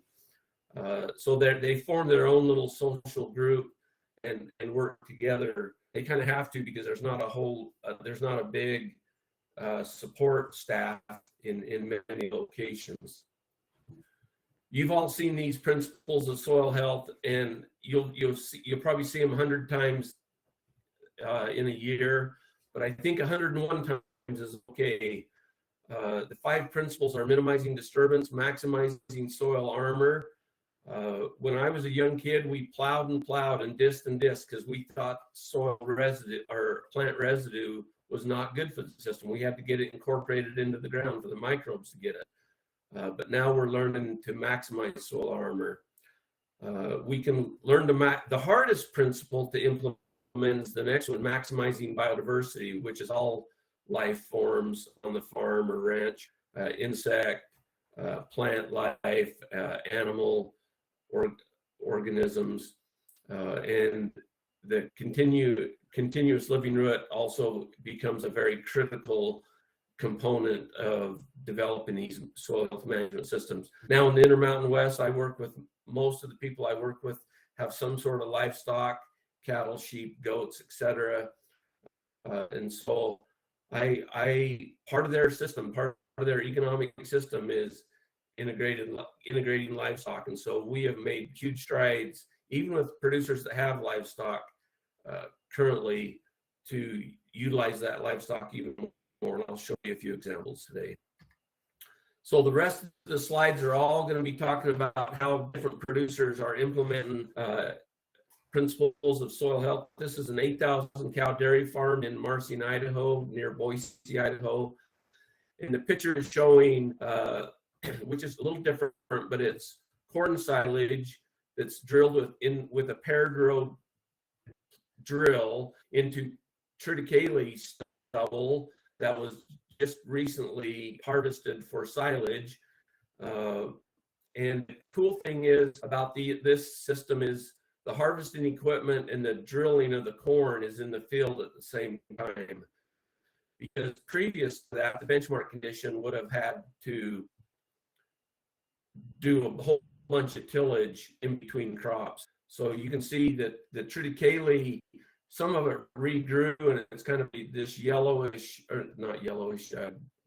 So they form their own little social group and work together. They kind of have to, because there's not a big support staff in many locations. You've all seen these principles of soil health, and you'll probably see them 100 times in a year, but I think 101 times is okay. The 5 principles are minimizing disturbance, maximizing soil armor. When I was a young kid, we plowed and dissed because we thought soil residue or plant residue was not good for the system. We had to get it incorporated into the ground for the microbes to get it. But now we're learning to maximize soil armor. We can learn the hardest principle to implement is the next one, maximizing biodiversity, which is all life forms on the farm or ranch, insect, plant life, animal organisms, and the continuous living root also becomes a very critical component of developing these soil health management systems. Now in the Intermountain West, I work with most of the people I work with have some sort of livestock, cattle, sheep, goats, etc. And so I part of their system, part of their economic system is integrating livestock. And so we have made huge strides, even with producers that have livestock currently, to utilize that livestock even more. And I'll show you a few examples today. So the rest of the slides are all going to be talking about how different producers are implementing principles of soil health. This is an 8,000 cow dairy farm in Marcy, Idaho, near Boise, Idaho. And the picture is showing, which is a little different, but it's corn silage that's drilled with a paired row drill into triticale stubble that was just recently harvested for silage. And the cool thing is about this system is the harvesting equipment and the drilling of the corn is in the field at the same time. Because previous to that, the benchmark condition would have had to do a whole bunch of tillage in between crops. So you can see that the triticale, some of it regrew and it's kind of this yellowish, or not yellowish,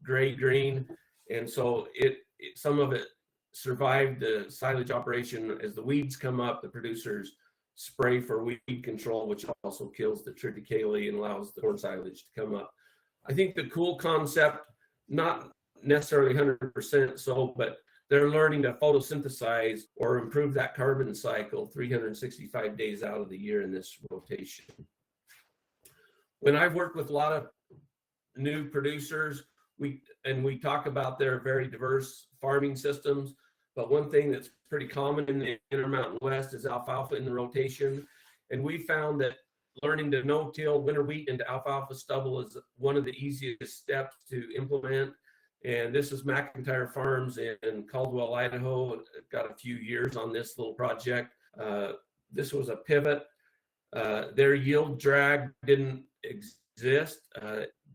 gray-green. And so some of it survived the silage operation. As the weeds come up, the producers spray for weed control, which also kills the triticale and allows the corn silage to come up. I think the cool concept, not necessarily 100% so, but they're learning to photosynthesize or improve that carbon cycle 365 days out of the year in this rotation. When I've worked with a lot of new producers, we talk about their very diverse farming systems, but one thing that's pretty common in the Intermountain West is alfalfa in the rotation. And we found that learning to no-till winter wheat into alfalfa stubble is one of the easiest steps to implement. And this is McIntyre Farms in Caldwell, Idaho. Got a few years on this little project. This was a pivot. Their yield drag didn't exist.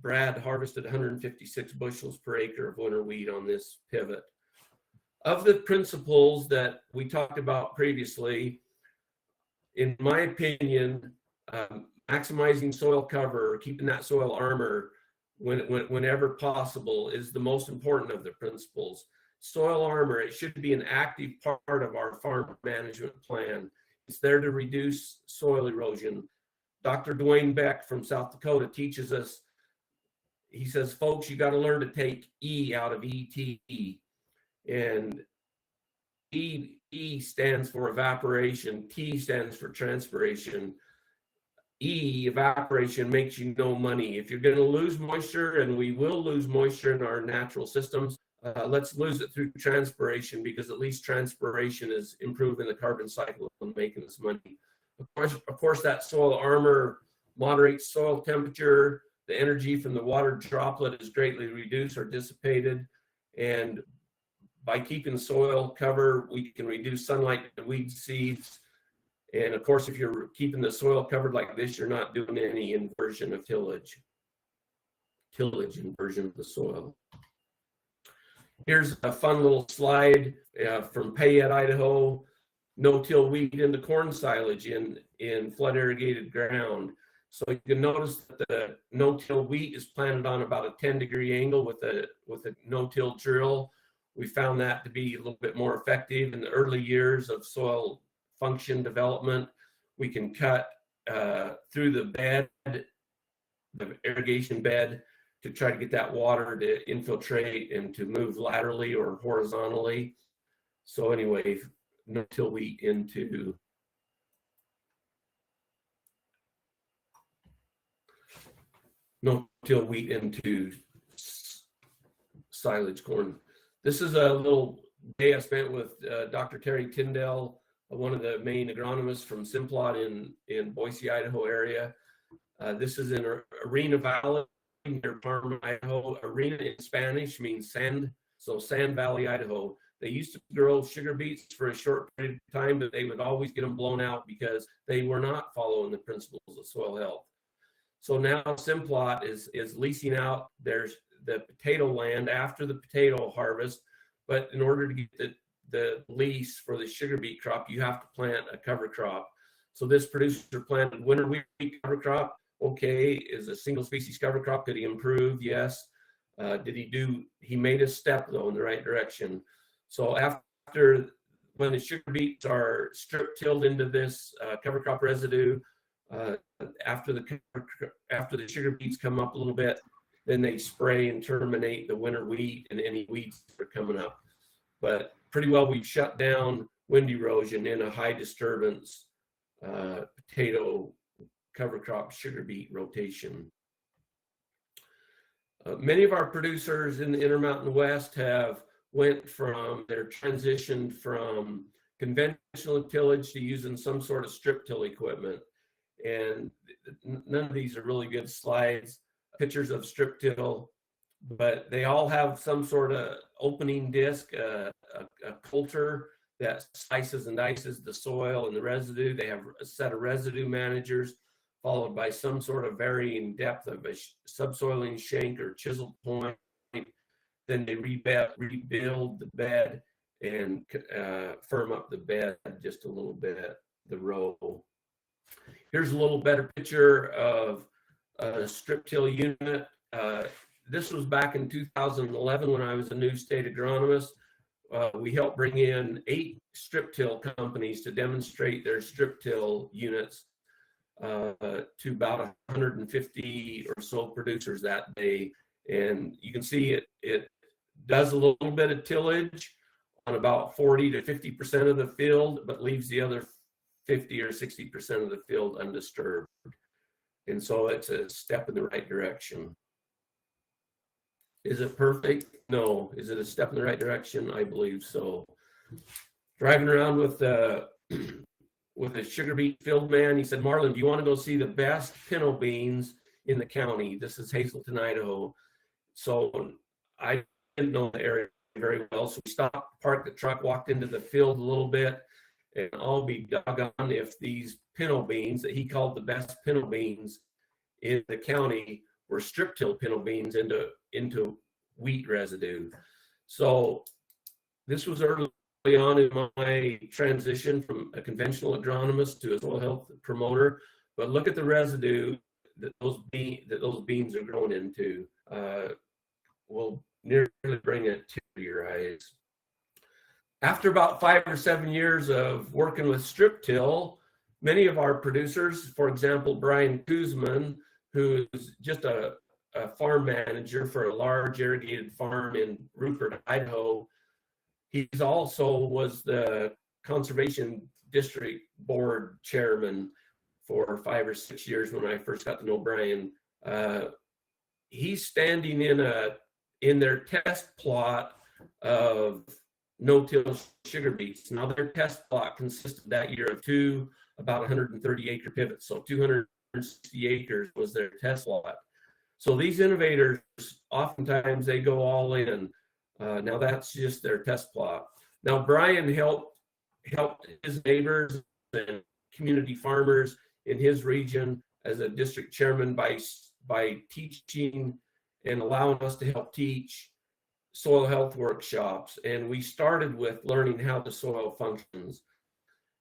Brad harvested 156 bushels per acre of winter wheat on this pivot. Of the principles that we talked about previously, in my opinion, maximizing soil cover, keeping that soil armor whenever possible is the most important of the principles. Soil armor, it should be an active part of our farm management plan. It's there to reduce soil erosion. Dr. Dwayne Beck from South Dakota teaches us, he says, folks, you got to learn to take E out of ET. And E stands for evaporation, T stands for transpiration. Evaporation makes you no money. If you're going to lose moisture, and we will lose moisture in our natural systems, let's lose it through transpiration, because at least transpiration is improving the carbon cycle and making us money. Of course, that soil armor moderates soil temperature. The energy from the water droplet is greatly reduced or dissipated. And by keeping soil cover, we can reduce sunlight and weed seeds. And of course, if you're keeping the soil covered like this, you're not doing any inversion of tillage, inversion of the soil. Here's a fun little slide from Payette, Idaho. No-till wheat into corn silage in flood irrigated ground. So you can notice that the no-till wheat is planted on about a 10-degree angle with a no-till drill. We found that to be a little bit more effective in the early years of soil function development. We can cut through the bed, the irrigation bed, to try to get that water to infiltrate and to move laterally or horizontally. So anyway, no-till wheat into silage corn. This is a little day I spent with Dr. Terry Tyndall, one of the main agronomists from Simplot in Boise, Idaho area. This is in Arena Valley near Farmland, Idaho. Arena in Spanish means sand, so Sand Valley, Idaho. They used to grow sugar beets for a short period of time, but they would always get them blown out because they were not following the principles of soil health. So now Simplot is leasing out their the potato land after the potato harvest, but in order to get the lease for the sugar beet crop, you have to plant a cover crop. So this producer planted winter wheat cover crop. Okay, is a single species cover crop. Could he improve? Yes. He made a step though in the right direction. So when the sugar beets are strip tilled into this cover crop residue, after the sugar beets come up a little bit, then they spray and terminate the winter wheat and any weeds that are coming up. But pretty well we've shut down wind erosion in a high disturbance potato cover crop sugar beet rotation. Many of our producers in the Intermountain West have transitioned from conventional tillage to using some sort of strip till equipment. And none of these are really good slides, pictures of strip till, but they all have some sort of opening disc, a coulter that slices and dices the soil and the residue. They have a set of residue managers, followed by some sort of varying depth of a subsoiling shank or chisel point. Then they rebuild the bed and firm up the bed just a little bit, the row. Here's a little better picture of a strip till unit. This was back in 2011 when I was a new state agronomist. We helped bring in 8 strip till companies to demonstrate their strip till units to about 150 or so producers that day. And you can see it does a little bit of tillage on about 40 to 50% of the field, but leaves the other 50 or 60% of the field undisturbed. And so it's a step in the right direction. Is it perfect? No. Is it a step in the right direction? I believe so. Driving around with a sugar beet field man, he said, Marlon, do you want to go see the best pinto beans in the county? This is Hazleton, Idaho. So I didn't know the area very well. So we stopped, parked the truck, walked into the field a little bit, and I'll be doggone if these pinto beans that he called the best pinto beans in the county were strip till pinto beans into wheat residue. So this was early on in my transition from a conventional agronomist to a soil health promoter. But look at the residue that those beans are grown into. Will nearly bring it to your eyes. After about 5 or 7 years of working with strip till, many of our producers, for example, Brian Kuzman, who's just a farm manager for a large irrigated farm in Rupert, Idaho. He's also was the Conservation District Board chairman for 5 or 6 years when I first got to know Brian. He's standing in their test plot of no-till sugar beets. Now their test plot consisted that year of about 130 acre pivots. So 260 acres was their test lot. So these innovators, oftentimes they go all in. Now that's just their test plot. Now Brian helped his neighbors and community farmers in his region as a district chairman by teaching and allowing us to help teach soil health workshops. And we started with learning how the soil functions.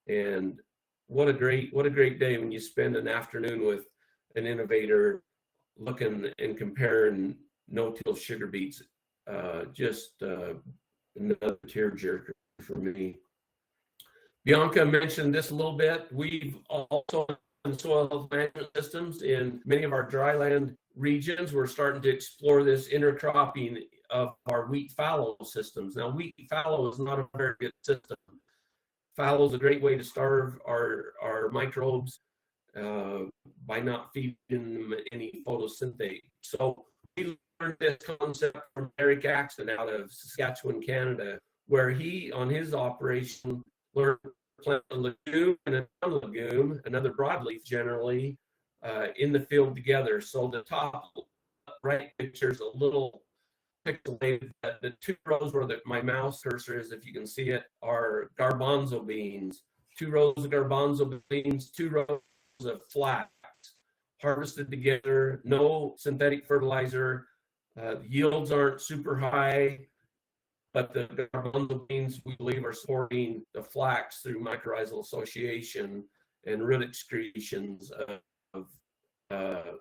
And what a great day when you spend an afternoon with an innovator looking and comparing no-till sugar beets. Just another tearjerker for me. Bianca mentioned this a little bit. We've also done soil health management systems in many of our dryland regions. We're starting to explore this intercropping of our wheat fallow systems. Now, wheat fallow is not a very good system. Fallow is a great way to starve our microbes by not feeding them any photosynthate. So we learned this concept from Eric Axton out of Saskatchewan, Canada, where he, on his operation, learned to plant a legume and a non-legume, another broadleaf generally, in the field together. So the top right picture is a little pixelated. The 2 rows where my mouse cursor is, if you can see it, are garbanzo beans. 2 rows of garbanzo beans, 2 rows of flax, harvested together, no synthetic fertilizer, Yields aren't super high, but the garbanzo beans, we believe, are supporting the flax through mycorrhizal association and root excretions of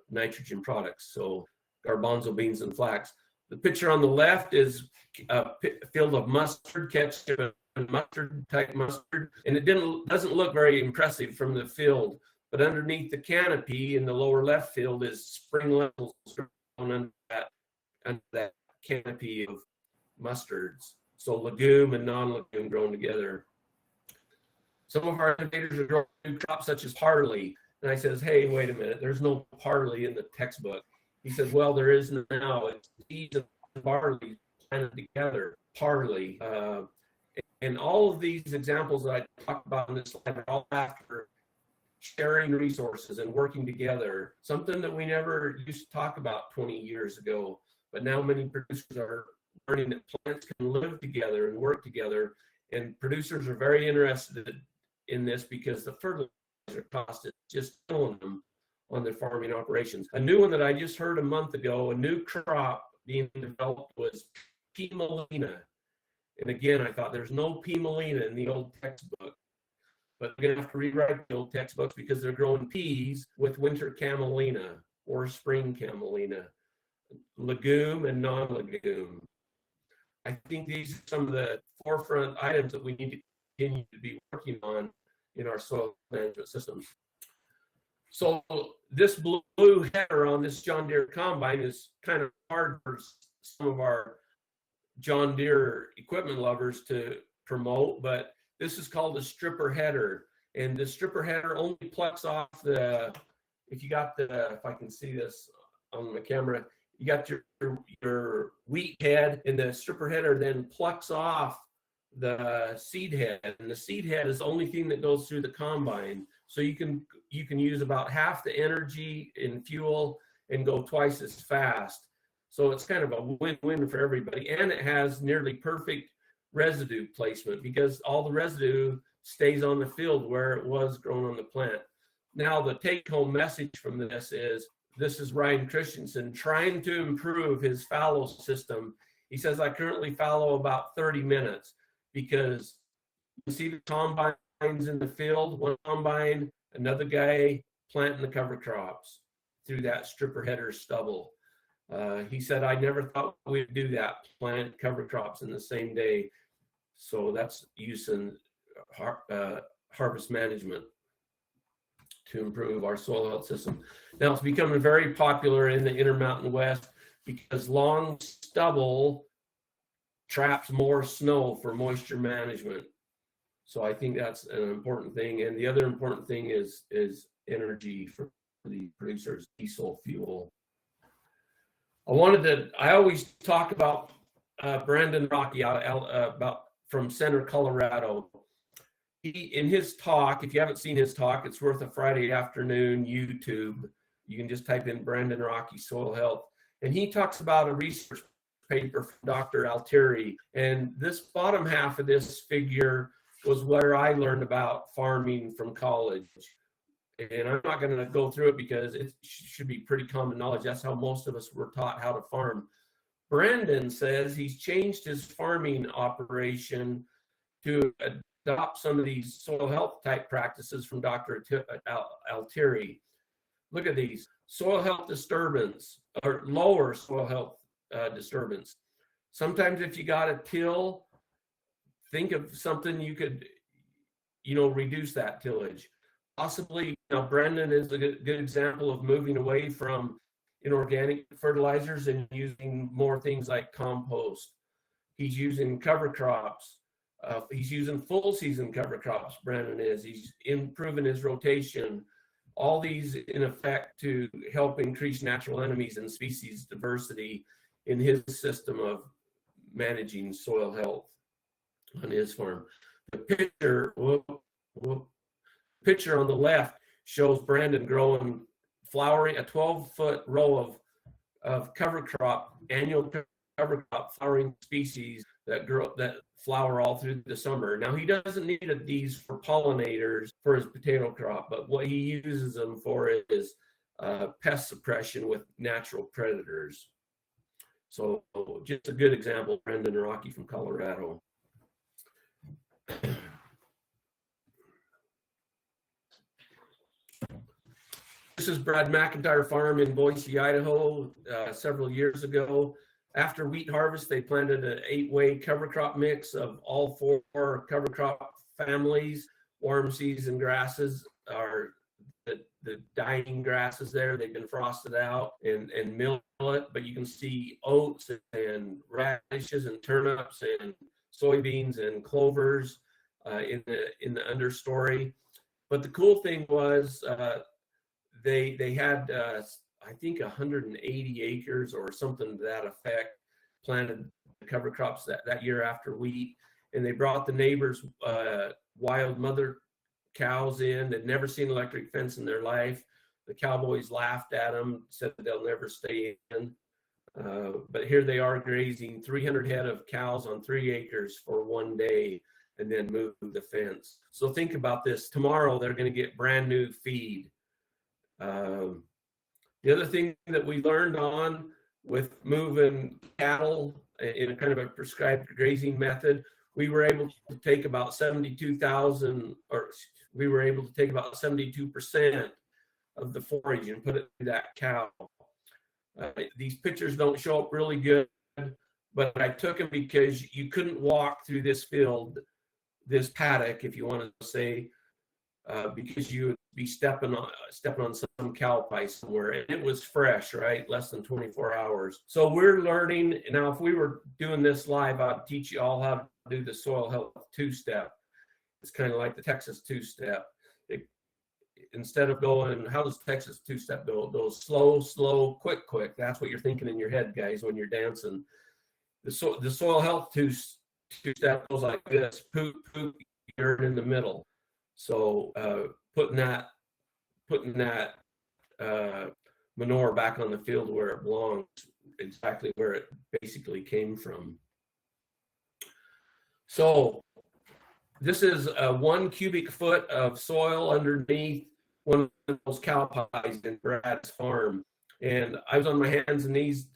nitrogen products. So garbanzo beans and flax. The picture on the left is a field of mustard, ketchup and mustard, type mustard, and it doesn't look very impressive from the field. But underneath the canopy in the lower left field is spring lentils grown under that canopy of mustards. So legume and non-legume grown together. Some of our innovators are growing new crops such as parsley. And I says, hey, wait a minute, there's no parsley in the textbook. He says, well, there is now. It's seeds and barley planted together, parsley. And all of these examples that I talked about in this slide are all after sharing resources and working together, something that we never used to talk about 20 years ago. But now many producers are learning that plants can live together and work together. And producers are very interested in this because the fertilizer cost is just killing them on their farming operations. A new one that I just heard a month ago, a new crop being developed was P. melina. And again, I thought there's no P. melina in the old textbook, but they're going to have to rewrite the old textbooks because they're growing peas with winter camelina or spring camelina, legume and non-legume. I think these are some of the forefront items that we need to continue to be working on in our soil management systems. So this blue header on this John Deere combine is kind of hard for some of our John Deere equipment lovers to promote, but this is called a stripper header. And the stripper header only plucks off the, if I can see this on my camera, you got your wheat head, and the stripper header then plucks off the seed head, and the seed head is the only thing that goes through the combine. So you can use about half the energy in fuel and go twice as fast. So it's kind of a win-win for everybody, and it has nearly perfect residue placement because all the residue stays on the field where it was grown on the plant. Now the take-home message from this is Ryan Christensen trying to improve his fallow system. He says, I currently fallow about 30 minutes because you see the combines in the field, one combine, another guy planting the cover crops through that stripper header stubble. He said, I never thought we'd do that, plant cover crops in the same day. So that's using harvest management to improve our soil health system. Now it's becoming very popular in the Intermountain West because long stubble traps more snow for moisture management. So I think that's an important thing. And the other important thing is energy for the producers, diesel fuel. I always talk about Brandon Rocky from Center, Colorado. In his talk, if you haven't seen his talk, it's worth a Friday afternoon YouTube. You can just type in Brandon Rocky soil health. And he talks about a research paper from Dr. Altieri. And this bottom half of this figure was where I learned about farming from college. And I'm not going to go through it because it should be pretty common knowledge. That's how most of us were taught how to farm. Brandon says he's changed his farming operation to adopt some of these soil health type practices from Dr. Altieri. Look at these. Soil health disturbance, or lower soil health disturbance. Sometimes if you got a till, think of something you could, reduce that tillage. Possibly, Brendan is a good example of moving away from inorganic fertilizers and using more things like compost. He's using cover crops. He's using full season cover crops, Brandon is. He's improving his rotation. All these in effect to help increase natural enemies and species diversity in his system of managing soil health on his farm. The picture on the left shows Brandon growing, flowering, a 12-foot row of cover crop, annual cover crop flowering species that flower all through the summer. Now he doesn't need these for pollinators for his potato crop, but what he uses them for is pest suppression with natural predators. So just a good example, Brendan Rocky from Colorado. This is Brad McIntyre Farm in Boise, Idaho, several years ago. After wheat harvest, they planted an 8-way cover crop mix of all 4 cover crop families. Warm season grasses are the dying grasses there. They've been frosted out, and millet, but you can see oats and radishes and turnips and soybeans and clovers in the understory. But the cool thing was they had I think 180 acres or something to that effect planted cover crops that year after wheat, and they brought the neighbors wild mother cows in. They'd never seen electric fence in their life. The cowboys laughed at them, said they'll never stay in. But here they are grazing 300 head of cows on 3 acres for one day, and then move the fence. So think about this. Tomorrow they're going to get brand new feed. The other thing that we learned on with moving cattle in a kind of a prescribed grazing method, we were able to take about 72,000, or we were able to take about 72% of the forage and put it through that cow. These pictures don't show up really good, but I took them because you couldn't walk through this field, this paddock, if you want to say, because you would be stepping on some cow pie somewhere, and it was fresh, right? Less than 24 hours. So we're learning now. If we were doing this live, I'd teach you all how to do the soil health 2-step. It's kind of like the Texas 2-step. Instead of going, how does Texas 2-step go? It goes slow, slow, quick, quick. That's what you're thinking in your head, guys, when you're dancing. The soil health 2-step goes like this: poop, poop, urine in the middle. So putting that manure back on the field where it belongs, exactly where it basically came from. So this is 1 cubic foot of soil underneath one of those cow pies in Brad's farm. And I was on my hands and knees,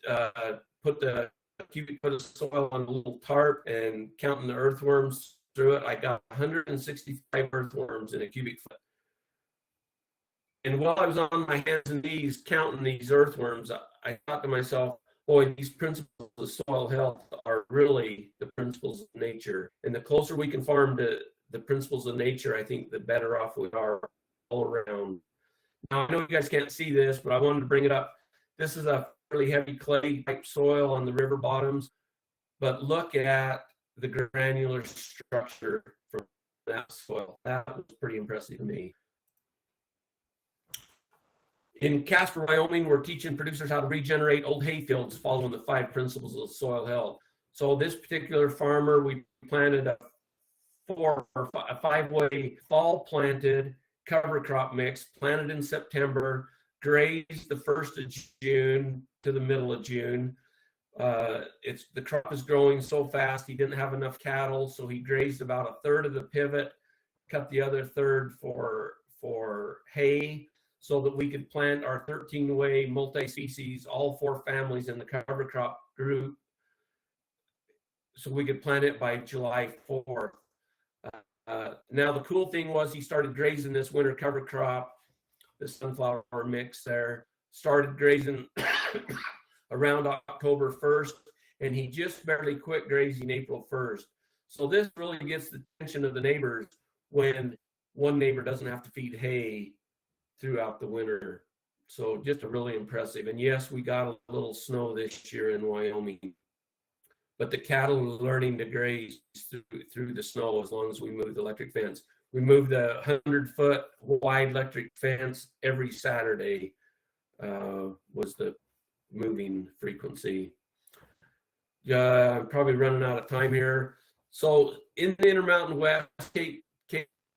put the cubic foot of soil on a little tarp and counting the earthworms through it. I got 165 earthworms in a cubic foot. And while I was on my hands and knees counting these earthworms, I thought to myself, boy, these principles of soil health are really the principles of nature. And the closer we can farm to the principles of nature, I think the better off we are all around. Now, I know you guys can't see this, but I wanted to bring it up. This is a fairly heavy clay type soil on the river bottoms, but look at the granular structure from that soil. That was pretty impressive to me. In Casper, Wyoming, we're teaching producers how to regenerate old hayfields following the 5 principles of soil health. So this particular farmer, we planted a 5-way fall planted cover crop mix, planted in September, grazed the 1st of June to the middle of June. The crop is growing so fast, he didn't have enough cattle, so he grazed about 1/3 of the pivot, cut the other 1/3 for hay, so that we could plant our 13-way multi-species, all 4 families in the cover crop group, so we could plant it by July 4th. Now, the cool thing was he started grazing this winter cover crop, the sunflower mix there, started grazing around October 1st, and he just barely quit grazing April 1st. So this really gets the attention of the neighbors when one neighbor doesn't have to feed hay throughout the winter. So just a really impressive. And yes, we got a little snow this year in Wyoming, but the cattle are learning to graze through the snow as long as we move the electric fence. We move the 100-foot wide electric fence every Saturday, was the moving frequency. I'm probably running out of time here. So in the Intermountain West, Kate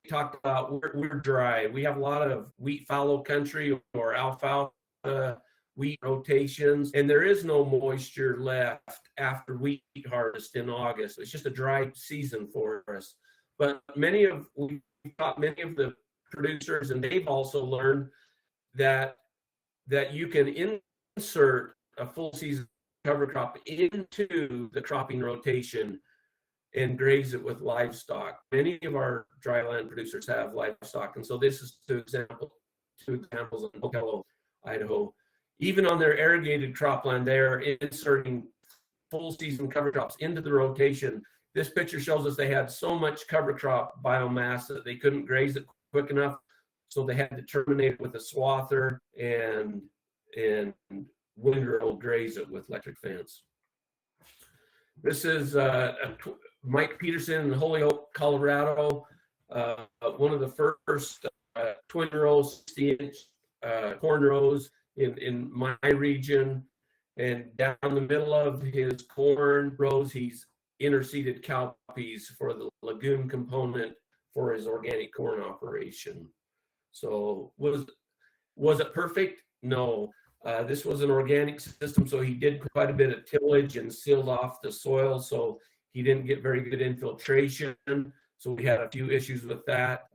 talked about we're dry. We have a lot of wheat fallow country or alfalfa wheat rotations, and there is no moisture left after wheat harvest in August. It's just a dry season for us. But we taught many of the producers, and they've also learned that you can insert a full season cover crop into the cropping rotation and graze it with livestock. Many of our dryland producers have livestock, and so this is two examples in Dakota, Idaho. Even on their irrigated cropland, they are inserting full season cover crops into the rotation. This picture shows us they had so much cover crop biomass that they couldn't graze it quick enough, so they had to terminate it with a swather and windrow graze it with electric fence. This is Mike Peterson in Holyoke, Colorado. One of the first twin row 60-inch corn rows in my region. And down the middle of his corn rows, he's interseeded cowpeas for the legume component for his organic corn operation. So was it perfect? No. This was an organic system, so he did quite a bit of tillage and sealed off the soil, so he didn't get very good infiltration. So we had a few issues with that,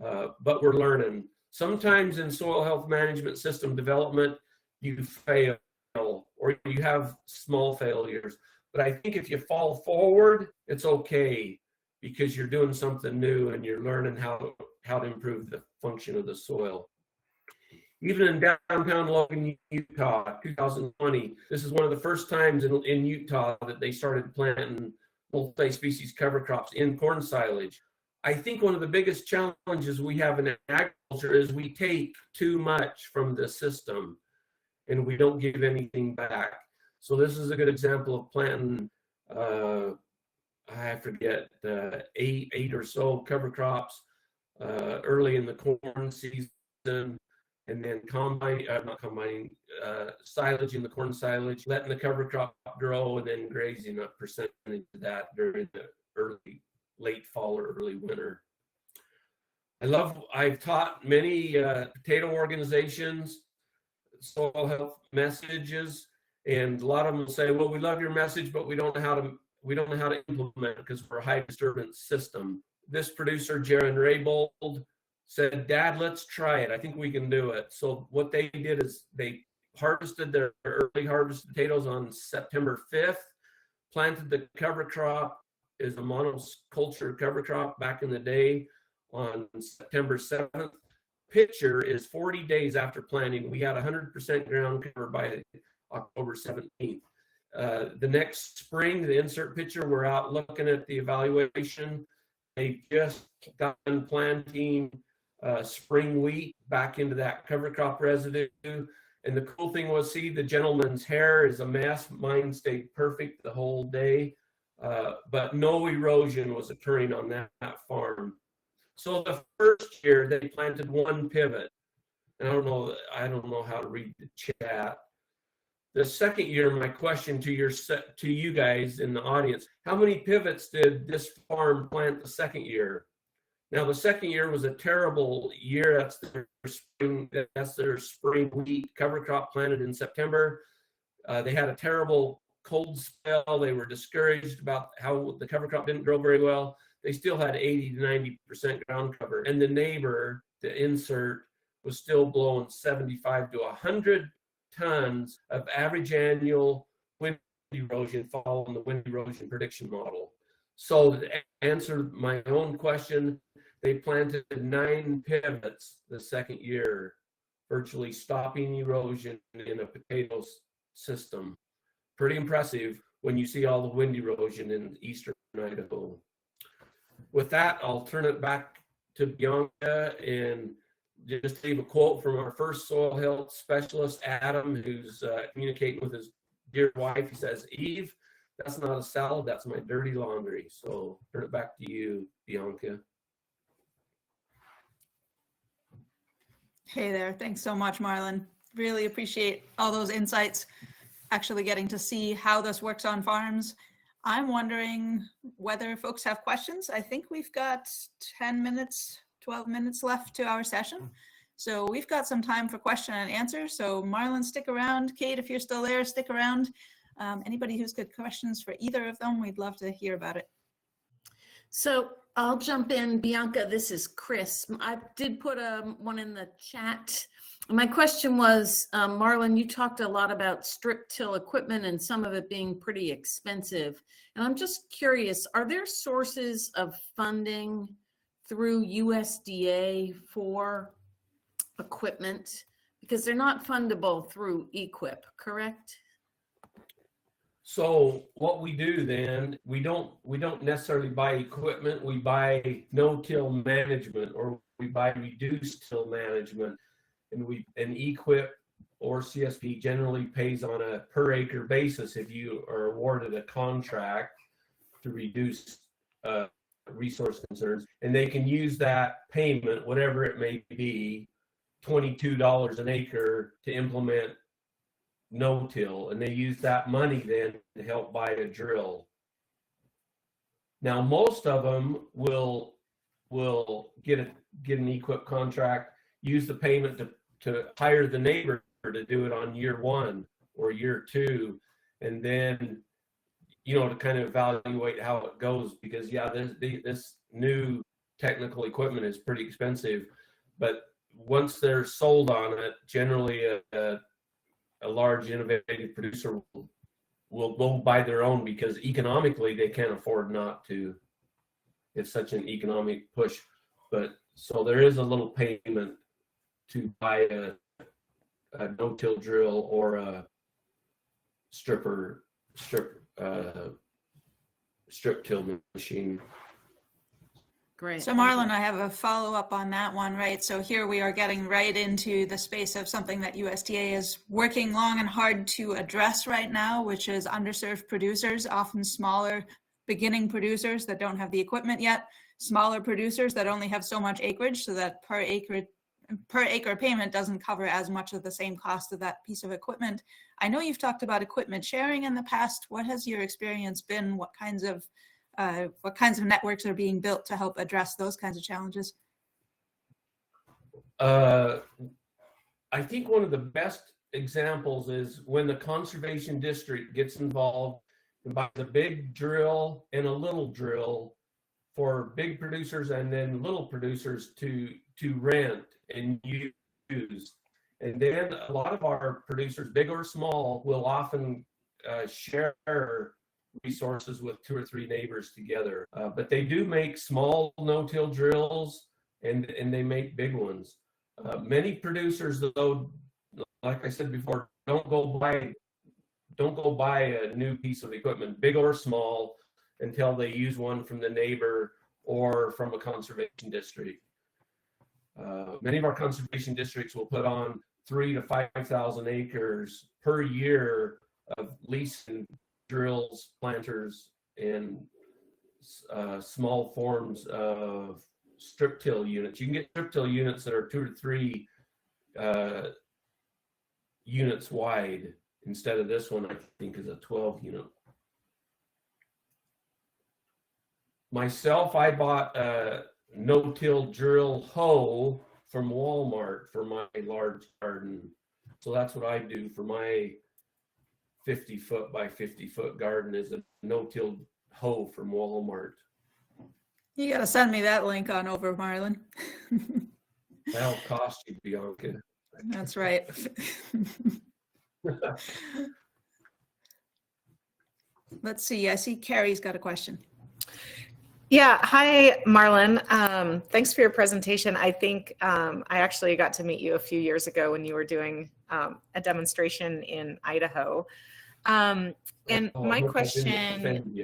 but we're learning. Sometimes in soil health management system development, you fail or you have small failures. But I think if you fall forward, it's okay because you're doing something new and you're learning how to improve the function of the soil. Even in downtown Logan, Utah, 2020, this is one of the first times in Utah that they started planting multi-species cover crops in corn silage. I think one of the biggest challenges we have in agriculture is we take too much from the system and we don't give anything back. So this is a good example of planting, I forget, 8 or so cover crops early in the corn season, and then silage in the corn silage, letting the cover crop grow, and then grazing a percentage of that during the late fall or early winter. I've taught many potato organizations soil health messages, and a lot of them will say, well, we love your message, but we don't know how to implement it because we're a high disturbance system. This producer, Jaron Raybold, said, Dad, let's try it. I think we can do it. So what they did is they harvested their early harvest potatoes on September 5th, planted the cover crop as a monoculture cover crop back in the day on September 7th. Picture is 40 days after planting. We had 100% ground cover by October 17th. The next spring, the insert picture, we're out looking at the evaluation. They just got done planting spring wheat back into that cover crop residue. And the cool thing was, see, the gentleman's hair is a mess. Mine stayed perfect the whole day, but no erosion was occurring on that farm. So the first year they planted one pivot. And I don't know how to read the chat. The second year, my question to you guys in the audience, how many pivots did this farm plant the second year? Now the second year was a terrible year. That's their spring wheat cover crop planted in September. They had a terrible cold spell. They were discouraged about how the cover crop didn't grow very well. They still had 80 to 90% ground cover. And the neighbor, the insert, was still blowing 75 to 100 tons of average annual wind erosion following the wind erosion prediction model. So to answer my own question, they planted 9 pivots the second year, virtually stopping erosion in a potato system. Pretty impressive when you see all the wind erosion in eastern Idaho. With that, I'll turn it back to Bianca and just leave a quote from our first soil health specialist, Adam, who's communicating with his dear wife. He says, Eve, that's not a salad, that's my dirty laundry. So turn it back to you, Bianca. Hey there. Thanks so much, Marlon. Really appreciate all those insights, actually getting to see how this works on farms. I'm wondering whether folks have questions. I think we've got 10 minutes, 12 minutes left to our session. So we've got some time for question and answer. So Marlon, stick around. Kate, if you're still there, stick around. Anybody who's got questions for either of them, we'd love to hear about it. So I'll jump in. Bianca, this is Chris. I did put one in the chat. my question was, Marlon, you talked a lot about strip till equipment and some of it being pretty expensive. And I'm just curious, are there sources of funding through USDA for equipment? Because they're not fundable through EQIP, correct? So what we do then, we don't necessarily buy equipment, we buy no-till management, or we buy reduced till management. And EQIP or CSP generally pays on a per acre basis if you are awarded a contract to reduce resource concerns, and they can use that payment, whatever it may be, $22 an acre, to implement no-till, and they use that money then to help buy a drill. Now, most of them will get an EQIP contract, use the payment to hire the neighbor to do it on year 1 or year 2, and then, to kind of evaluate how it goes, because this new technical equipment is pretty expensive, but once they're sold on it, generally a large innovative producer will go buy their own, because economically they can't afford not to. It's such an economic push. But so there is a little payment to buy a no-till drill or a strip till machine. Great. So Marlon, I have a follow-up on that one, right? So here we are getting right into the space of something that USDA is working long and hard to address right now, which is underserved producers, often smaller beginning producers that don't have the equipment yet, smaller producers that only have so much acreage, so that per acre payment doesn't cover as much of the same cost of that piece of equipment. I know you've talked about equipment sharing in the past. What has your experience been? What kinds of networks are being built to help address those kinds of challenges? I think one of the best examples is when the conservation district gets involved and buys a big drill and a little drill for big producers and then little producers to rent and use. And then a lot of our producers, big or small, will often share resources with 2 or 3 neighbors together. But they do make small no-till drills, and they make big ones. Many producers, though, like I said before, don't go buy a new piece of equipment, big or small, until they use one from the neighbor or from a conservation district. Many of our conservation districts will put on 3,000 to 5,000 acres per year of leasing drills, planters, and small forms of strip till units. You can get strip till units that are 2 to 3 units wide, instead of this one, I think, is a 12 unit. Myself, I bought a no-till drill hoe from Walmart for my large garden. So that's what I do for my 50-foot by 50-foot garden, is a no-till hoe from Walmart. You got to send me that link on over, Marlon. That'll cost you, Bianca. That's right. Let's see. I see Carrie's got a question. Yeah. Hi, Marlon. Thanks for your presentation. I think I actually got to meet you a few years ago when you were doing a demonstration in Idaho. And my question,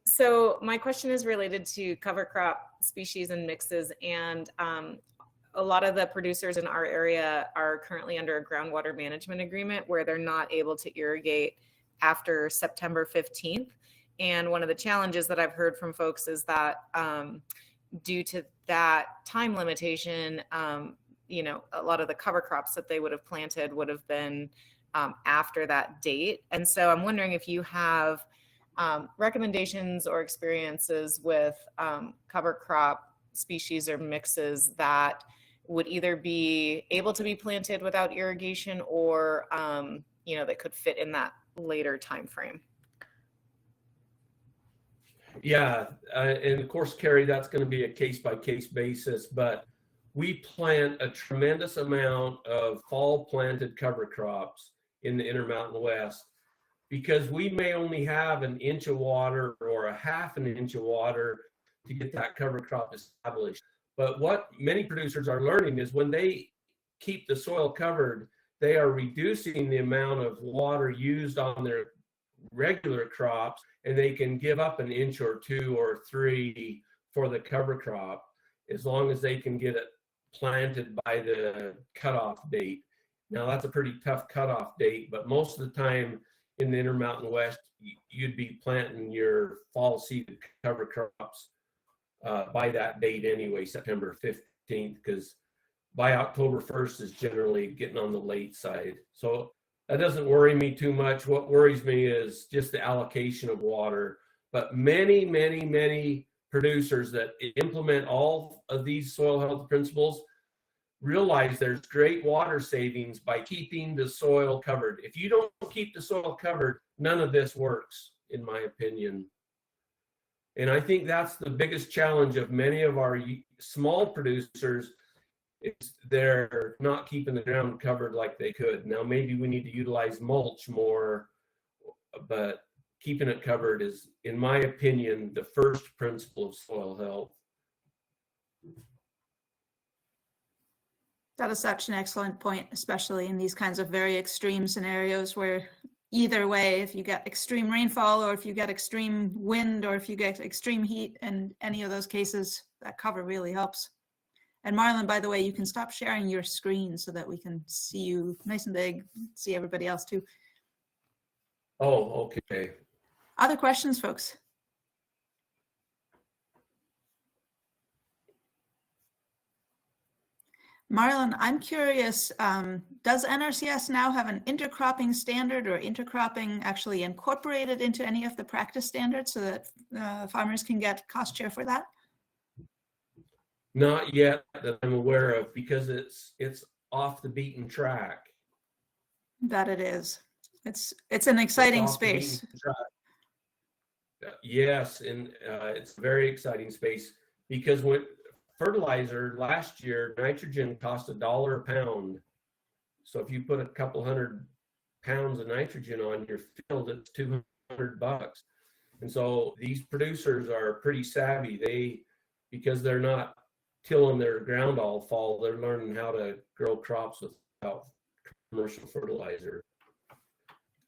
so my question is related to cover crop species and mixes, and a lot of the producers in our area are currently under a groundwater management agreement where they're not able to irrigate after September 15th. And one of the challenges that I've heard from folks is that due to that time limitation, a lot of the cover crops that they would have planted would have been after that date. And so I'm wondering if you have recommendations or experiences with cover crop species or mixes that would either be able to be planted without irrigation or, that could fit in that later time frame. Yeah, and of course, Carrie, that's going to be a case-by-case basis. But we plant a tremendous amount of fall planted cover crops in the Intermountain West, because we may only have an inch of water or a half an inch of water to get that cover crop established. But what many producers are learning is when they keep the soil covered, they are reducing the amount of water used on their regular crops, and they can give up an inch or 2 or 3 for the cover crop, as long as they can get it planted by the cutoff date. Now that's a pretty tough cutoff date, but most of the time in the Intermountain West, you'd be planting your fall seeded cover crops by that date anyway, September 15th, because by October 1st is generally getting on the late side. So that doesn't worry me too much. What worries me is just the allocation of water. But many producers that implement all of these soil health principles realize there's great water savings by keeping the soil covered. If you don't keep the soil covered, none of this works, in my opinion. And I think that's the biggest challenge of many of our small producers, is they're not keeping the ground covered like they could. Now, maybe we need to utilize mulch more, but keeping it covered is, in my opinion, the first principle of soil health. That is such an excellent point, especially in these kinds of very extreme scenarios where either way, if you get extreme rainfall or if you get extreme wind or if you get extreme heat, in any of those cases, that cover really helps. And Marlon, by the way, you can stop sharing your screen so that we can see you nice and big, see everybody else too. Oh, okay. Other questions, folks? Marlon, I'm curious, does NRCS now have an intercropping standard or intercropping actually incorporated into any of the practice standards so that farmers can get cost share for that? Not yet that I'm aware of, because it's off the beaten track. That it is. It's an exciting space. Yes, and it's a very exciting space, because when fertilizer last year, nitrogen cost $1 a pound. So if you put a couple hundred pounds of nitrogen on your field, it's $200. And so these producers are pretty savvy. Because they're not tilling their ground all fall, they're learning how to grow crops without commercial fertilizer.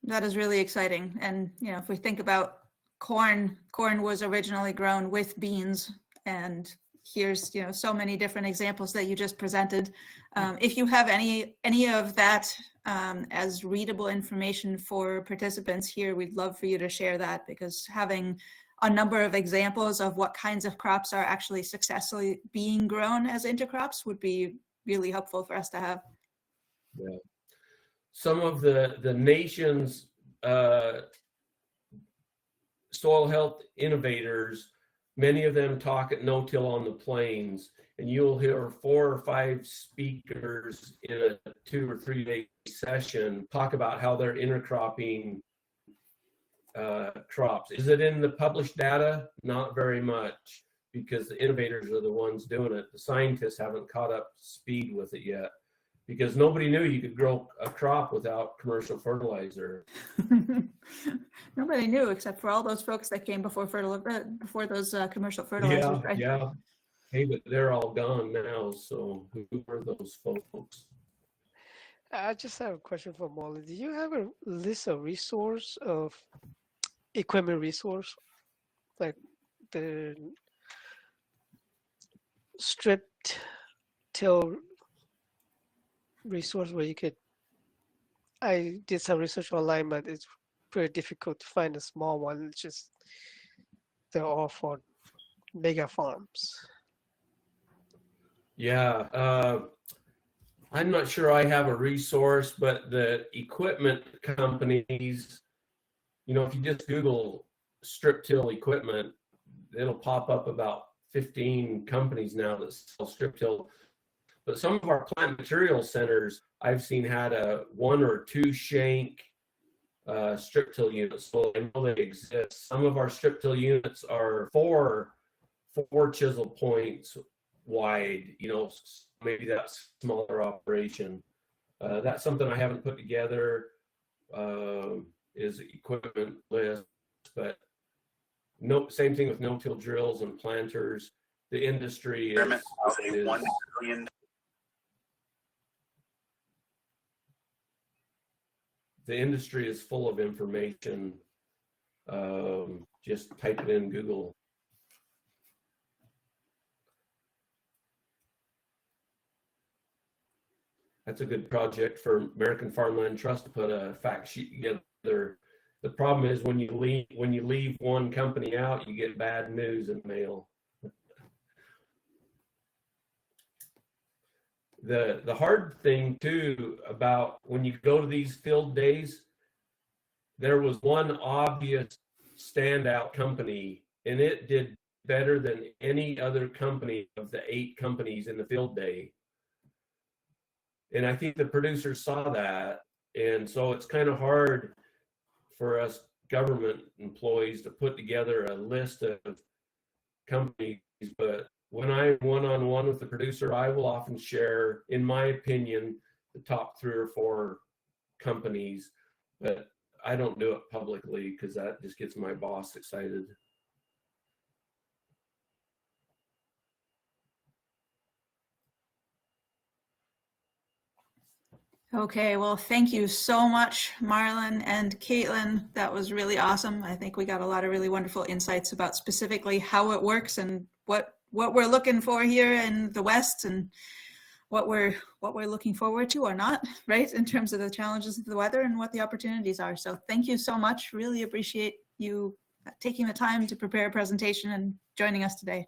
That is really exciting. And, you know, if we think about corn was originally grown with beans, and here's, you know, so many different examples that you just presented. If you have any of that as readable information for participants here, we'd love for you to share that, because having a number of examples of what kinds of crops are actually successfully being grown as intercrops would be really helpful for us to have. Yeah. Some of the nation's soil health innovators, many of them talk at No-Till on the Plains, and you'll hear 4 or 5 speakers in a 2 or 3 day session talk about how they're intercropping crops. Is it in the published data? Not very much, because the innovators are the ones doing it. The scientists haven't caught up to speed with it yet, because nobody knew you could grow a crop without commercial fertilizer. Nobody knew, except for all those folks that came before those commercial fertilizers, right? Yeah. Hey, but they're all gone now. So who are those folks? I just have a question for Molly. Do you have a list of resource of equipment resource, like the stripped till resource where you could? I did some research online, but it's pretty difficult to find a small one. It's just they're all for mega farms. Yeah, I'm not sure I have a resource, but the equipment companies, you know, if you just Google strip till equipment, it'll pop up about 15 companies now that sell strip till. But some of our plant material centers I've seen had a 1 or 2 shank strip till units, so I know they exist. Some of our strip till units are 4 chisel points wide, maybe that smaller operation. That's something I haven't put together, is equipment list, but same thing with no-till drills and planters. The industry is the industry is full of information. Just type it in Google. That's a good project for American Farmland Trust to put a fact sheet together. The problem is when you leave one company out, you get bad news in the mail. The hard thing too about when you go to these field days, there was one obvious standout company, and it did better than any other company of the 8 companies in the field day. And I think the producers saw that. And so it's kind of hard for us government employees to put together a list of companies. But when I'm one-on-one with the producer, I will often share, in my opinion, the top 3 or 4 companies. But I don't do it publicly because that just gets my boss excited. Okay, well, thank you so much, Marlon and Caitlin. That was really awesome. I think we got a lot of really wonderful insights about specifically how it works and what we're looking for here in the West and what we're looking forward to or not, right, in terms of the challenges of the weather and what the opportunities are. So thank you so much. Really appreciate you taking the time to prepare a presentation and joining us today.